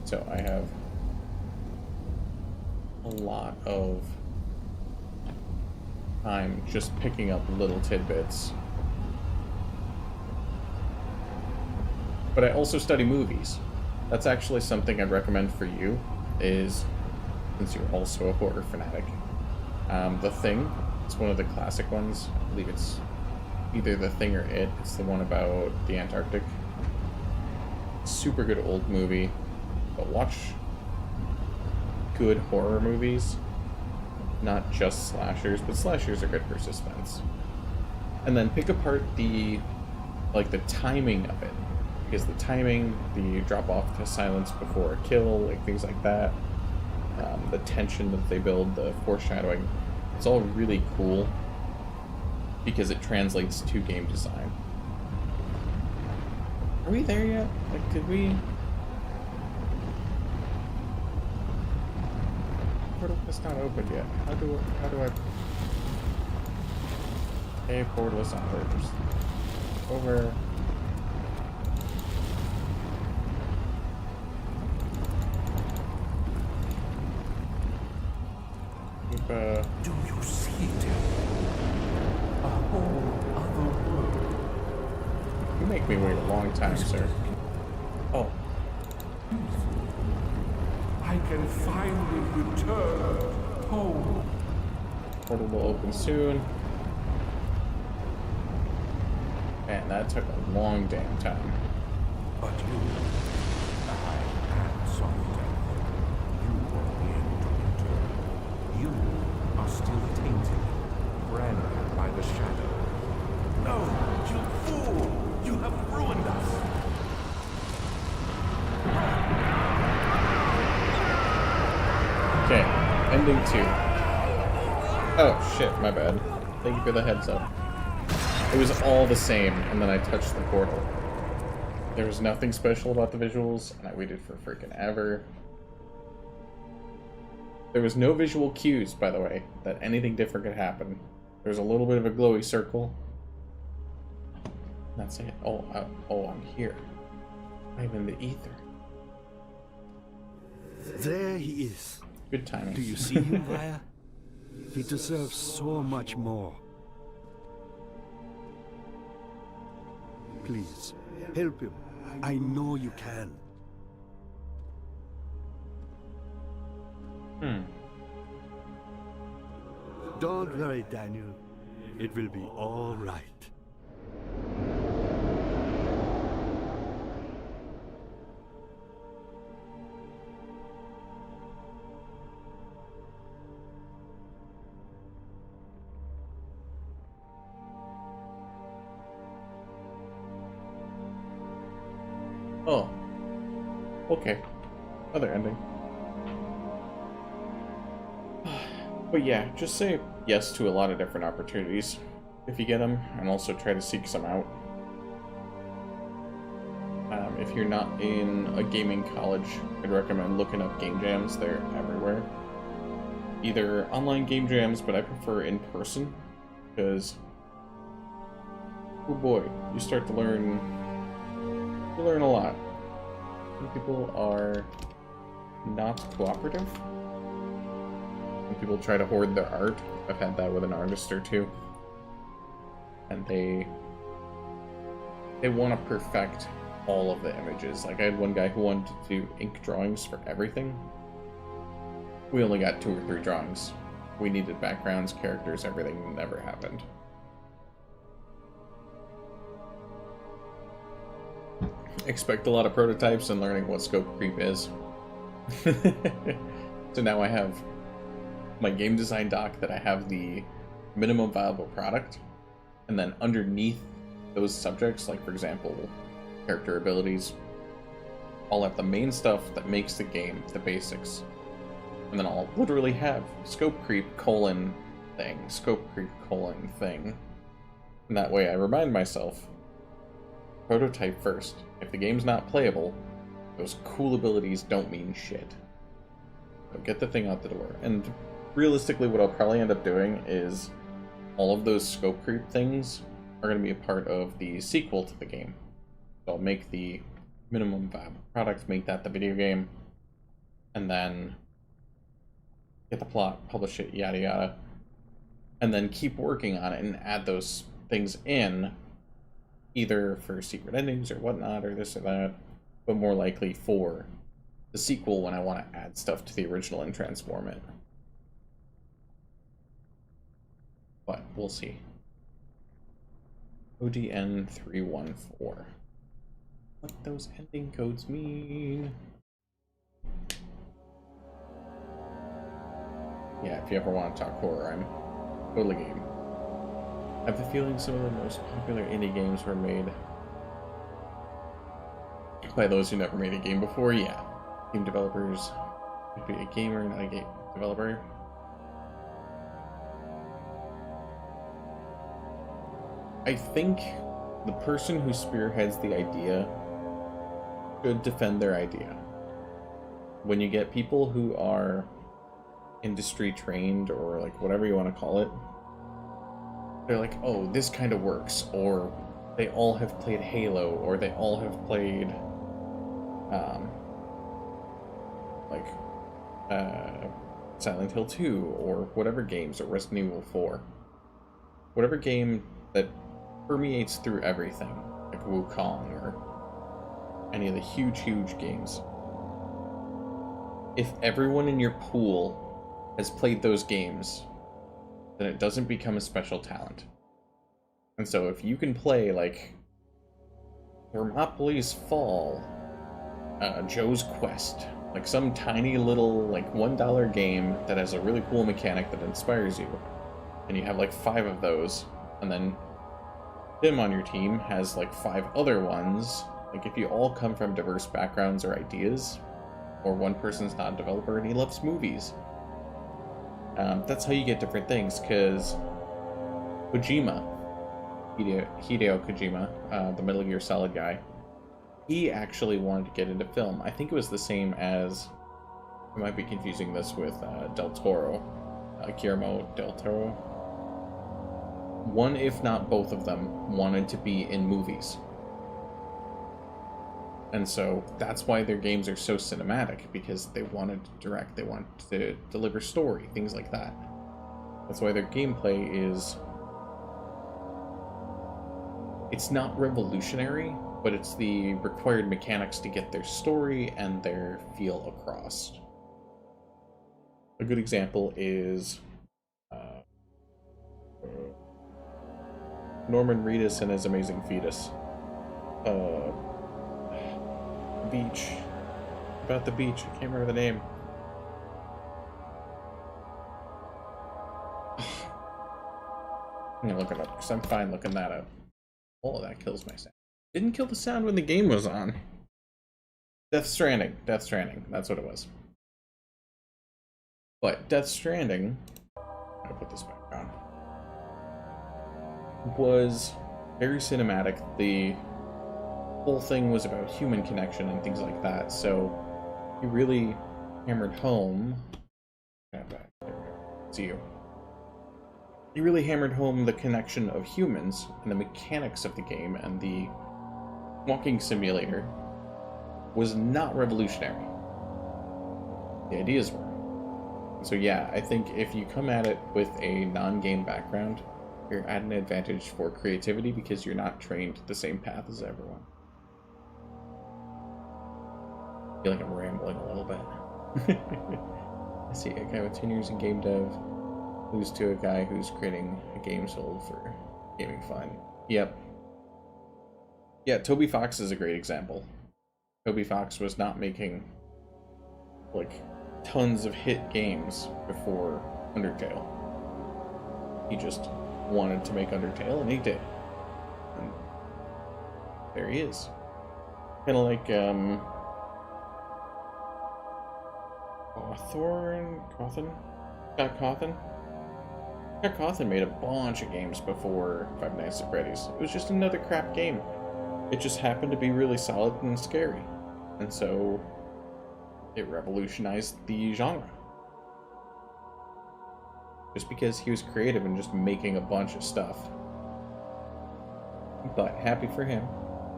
So I have a lot of time just picking up little tidbits. But I also study movies. That's actually something I'd recommend for you, is, since you're also a horror fanatic, The Thing. It's one of the classic ones. I believe it's either The Thing or It. It's the one about the Antarctic. Super good old movie. But watch good horror movies. Not just slashers, but slashers are good for suspense. and then pick apart the timing of it, because the timing, the drop off to silence before a kill, like things like that, the tension that they build, the foreshadowing, it's all really cool because it translates to game design. Are we there yet? Like, did we? Portal is not open yet. How do I? Hey, portal is not open. Over.
Do you see it? A whole other world.
You make me wait a long time, sir. Oh.
I can finally return home.
Portal will open soon. Man, that took a long damn time.
But you, I had something. You were in to return. You are still tainted, branded by the shadow. No, you fool! You have ruined us!
Okay, ending 2. Oh shit, my bad. Thank you for the heads up. It was all the same, and then I touched the portal. There was nothing special about the visuals, and I waited for freaking ever. There was no visual cues, by the way, that anything different could happen. There's a little bit of a glowy circle. That's it. Oh, I'm here. I'm in the ether.
There he is.
Good timing.
Do you see him there? He deserves so much more. Please, help him. I know you can. Don't worry, Daniel. It will be all right.
Oh. Okay. Other ending. But yeah, just say yes to a lot of different opportunities if you get them, and also try to seek some out. If you're not in a gaming college, I'd recommend looking up game jams. They're everywhere. Either online game jams, but I prefer in person, because, oh boy, you start to learn. You learn a lot. Some people are not cooperative. Some people try to hoard their art. I've had that with an artist or two. And they want to perfect all of the images. Like, I had one guy who wanted to do ink drawings for everything. We only got 2 or 3 drawings. We needed backgrounds, characters, everything. Never happened. Expect a lot of prototypes and learning what scope creep is. So now I have my game design doc that I have the minimum viable product, and then underneath those subjects, like for example, character abilities, I'll have the main stuff that makes the game, the basics, and then I'll literally have scope creep colon thing, scope creep colon thing, and that way I remind myself, prototype first. If the game's not playable, those cool abilities don't mean shit. So get the thing out the door. And realistically, what I'll probably end up doing is all of those scope creep things are going to be a part of the sequel to the game. So I'll make the minimum viable product, make that the video game, and then get the plot, publish it, yada yada, and then keep working on it and add those things in, either for secret endings or whatnot, or this or that, but more likely for the sequel when I want to add stuff to the original and transform it. But we'll see. ODN 314. What those ending codes mean? Yeah, if you ever want to talk horror, I'm totally game. I have the feeling some of the most popular indie games were made by those who never made a game before. Yeah, game developers could be a gamer, not a game developer. I think the person who spearheads the idea should defend their idea. When you get people who are industry trained, or like whatever you want to call it, they're like, oh, this kind of works, or they all have played Halo, or they all have played Silent Hill 2, or whatever games, or Resident Evil 4. Whatever game that permeates through everything, like Wukong, or any of the huge games. If everyone in your pool has played those games, then it doesn't become a special talent. And so if you can play, like, Thermopolis Fall, Joe's Quest, like some tiny little, like, $1 game that has a really cool mechanic that inspires you, and you have like 5 of those, and then Tim on your team has like 5 other ones, like if you all come from diverse backgrounds or ideas, or one person's not a developer and he loves movies, that's how you get different things. Because Kojima, Hideo Kojima, the Metal Gear Solid guy, he actually wanted to get into film. I think it was the same as, I might be confusing this with Del Toro, Guillermo del Toro. One, if not both of them, wanted to be in movies. And so that's why their games are so cinematic, because they wanted to direct, they wanted to deliver story, things like that. That's why their gameplay is... it's not revolutionary, but it's the required mechanics to get their story and their feel across. A good example is Norman Reedus and his Amazing Fetus. Beach. About the beach. I can't remember the name. I'm gonna look it up, because I'm fine looking that up. Oh, that kills my sound. Didn't kill the sound when the game was on. Death Stranding. Death Stranding. That's what it was. But Death Stranding... I'll put this back on. Was very cinematic. The whole thing was about human connection and things like that. So he really hammered home... See you. He really hammered home the connection of humans and the mechanics of the game, and the walking simulator was not revolutionary. The ideas were. So yeah, I think if you come at it with a non-game background, you're at an advantage for creativity because you're not trained the same path as everyone. I feel like I'm rambling a little bit. I see a guy with 10 years in game dev lose to a guy who's creating a game sold for gaming fun. Yep. Yeah, Toby Fox is a great example. Toby Fox was not making, like, tons of hit games before Undertale. He just wanted to make Undertale, and he did. And there he is. Kind of like, Scott Cawthon made a bunch of games before Five Nights at Freddy's. It was just another crap game. It just happened to be really solid and scary. And so it revolutionized the genre. Just because he was creative and just making a bunch of stuff. But happy for him.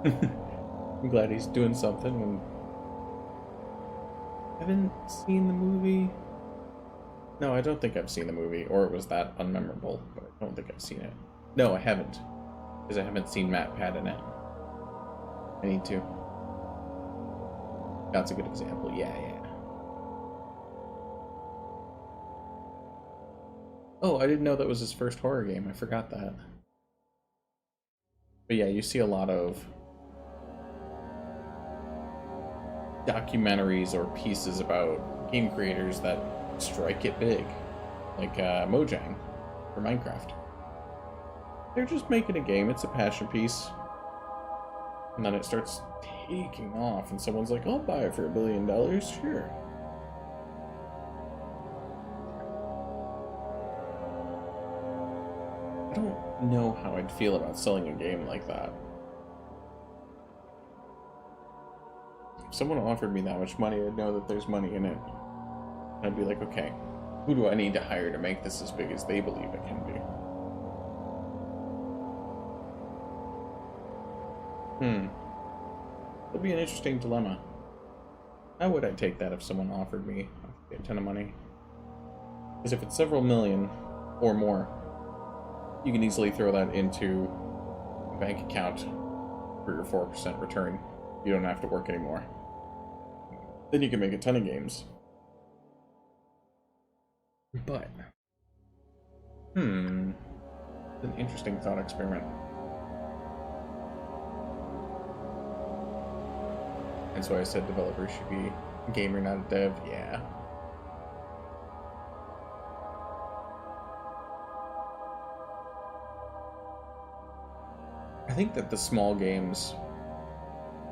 I'm glad he's doing something. And I haven't seen the movie. No, I don't think I've seen the movie, or it was that unmemorable, but I don't think I've seen it. No, I haven't, because I haven't seen Matt Pat in it. I need to. That's a good example. Yeah. Oh, I didn't know that was his first horror game. I forgot that. But yeah, you see a lot of documentaries or pieces about game creators that strike it big, like Mojang for Minecraft. they're just making a game. It's a passion piece. And then it starts taking off, and someone's like, I'll buy it for $1 billion, sure. I don't know how I'd feel about selling a game like that. If someone offered me that much money, I'd know that there's money in it. I'd be like, okay, who do I need to hire to make this as big as they believe it can be? It'll be an interesting dilemma. How would I take that if someone offered me a ton of money? Because if it's several million or more, you can easily throw that into a bank account for your 4% return. You don't have to work anymore. Then you can make a ton of games. But, it's an interesting thought experiment. And so I said developers should be a gamer, not a dev. Yeah. I think that the small games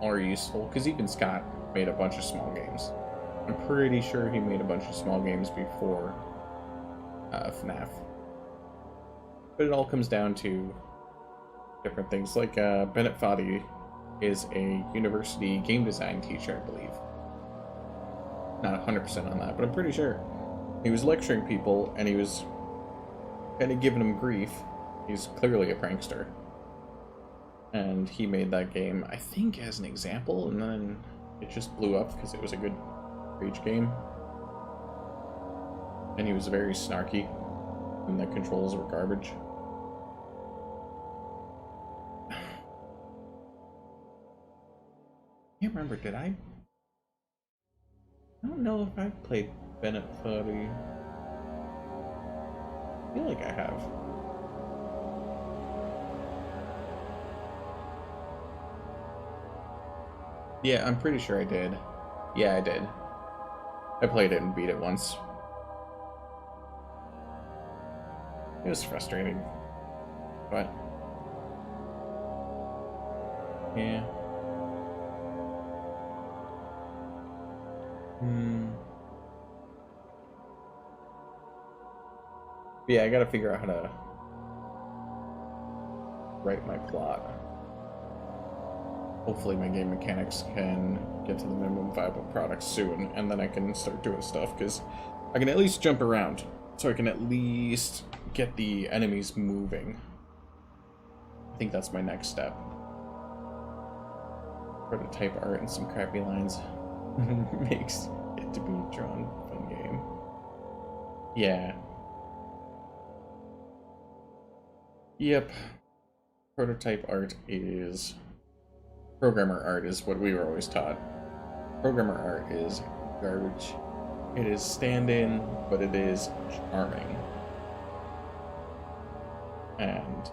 are useful, because even Scott made a bunch of small games. I'm pretty sure he made a bunch of small games before FNAF. But it all comes down to different things. Like Bennett Foddy is a university game design teacher, I believe. Not 100% on that, but I'm pretty sure. He was lecturing people, and he was kind of giving them grief. He's clearly a prankster. And he made that game, I think, as an example, and then it just blew up because it was a good rage game. And he was very snarky, and the controls were garbage. I can't remember, did I don't know if I've played Bennett Foddy. I feel like I have. Yeah, I'm pretty sure I did. Yeah, I did. I played it and beat it once. It was frustrating. But yeah. Yeah, I gotta figure out how to write my plot. Hopefully my game mechanics can get to the minimum viable product soon, and then I can start doing stuff, because I can at least jump around, so I can at least get the enemies moving. I think that's my next step. Prototype art and some crappy lines makes it to be drawn fun game. Yeah. Yep. Prototype art is... Programmer art is what we were always taught. Programmer art is garbage. It is stand-in, but it is charming. And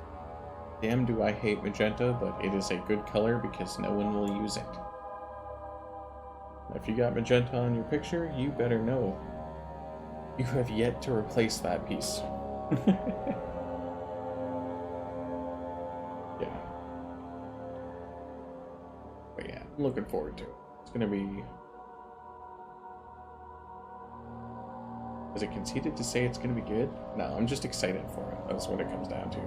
damn do I hate magenta, but it is a good color because no one will use it. If you got magenta on your picture, you better know. You have yet to replace that piece. Yeah. But yeah, I'm looking forward to it. It's gonna be... Is it conceited to say it's gonna be good? No, I'm just excited for it. That's what it comes down to.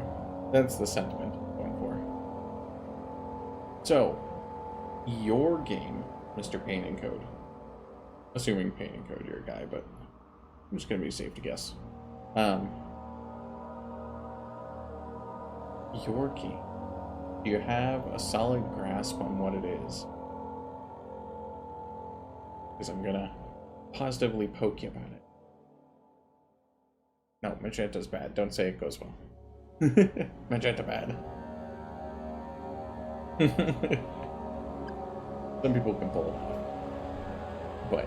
That's the sentiment I'm going for. So, your game, Mr. Paint and Code. Assuming Paint and Code, you're a guy, but I'm just gonna be safe to guess. Your game. Do you have a solid grasp on what it is? Because I'm gonna positively poke you about it. No, magenta's bad. Don't say it goes well. Magenta bad. Some people can pull it off. But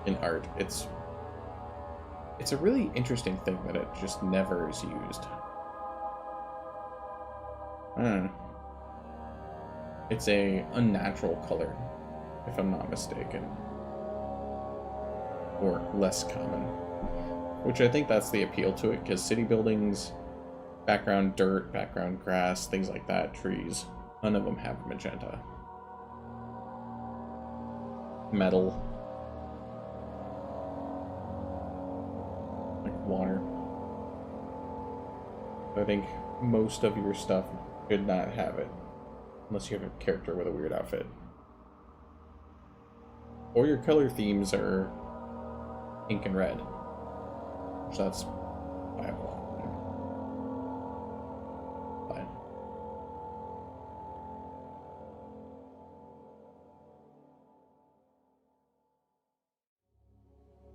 in art, it's a really interesting thing that it just never is used. It's a unnatural color, if I'm not mistaken. Or less common. Which I think that's the appeal to it, because city buildings, background dirt, background grass, things like that, trees. None of them have magenta. Metal. Like water. I think most of your stuff should not have it. Unless you have a character with a weird outfit. Or your color themes are pink and red. So that's viable. Fine.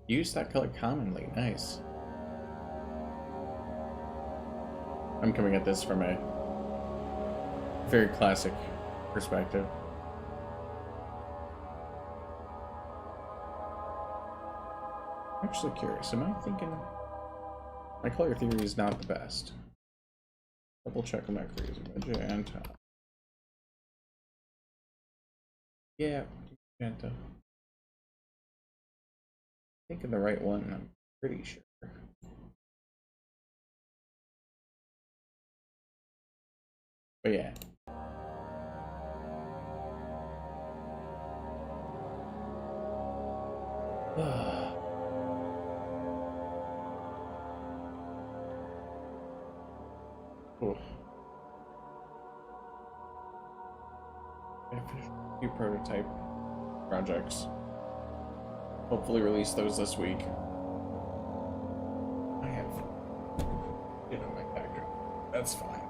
Use that color commonly. Nice. I'm coming at this from a very classic perspective. I'm actually curious. Am I thinking my color theory is not the best? Double check on my crazy magenta. Yeah, magenta. Thinking the right one. I'm pretty sure. But yeah. Oof. I finished a few prototype projects. Hopefully release those this week. I have it on my background. That's fine.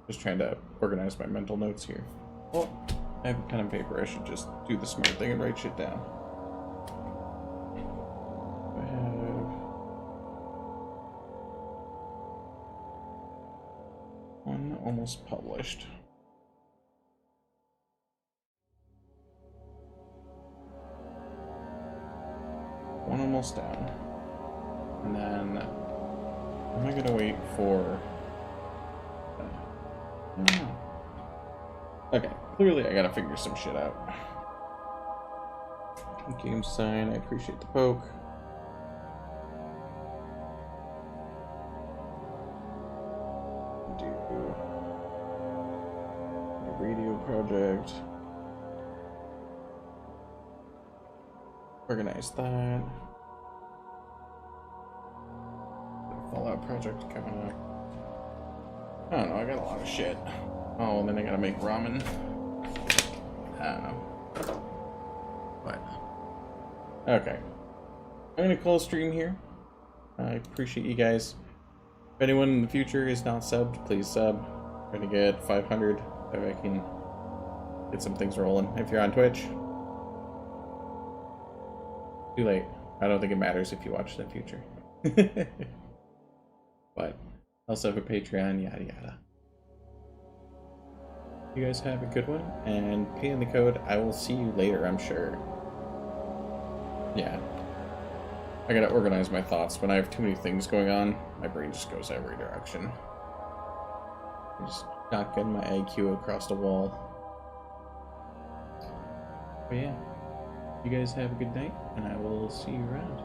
Just trying to organize my mental notes here. Well, I have a pen and paper. I should just do the smart thing and write shit down. I have one almost published. One almost done. And then am I gonna wait for okay, clearly I gotta figure some shit out. Game sign, I appreciate the poke. Do a radio project. Organize that. Fallout project coming up. I don't know, I got a lot of shit. Oh, and then I gotta make ramen. I don't know. But okay. I'm gonna close stream here. I appreciate you guys. If anyone in the future is not subbed, please sub. I'm gonna get 500 if I can get some things rolling. If you're on Twitch, too late. I don't think it matters if you watch in the future. But I also have a Patreon, yada yada. You guys have a good one, and pay in the code. I will see you later, I'm sure. Yeah. I gotta organize my thoughts. When I have too many things going on, my brain just goes every direction. I'm just not getting my IQ across the wall. But yeah. You guys have a good night, and I will see you around.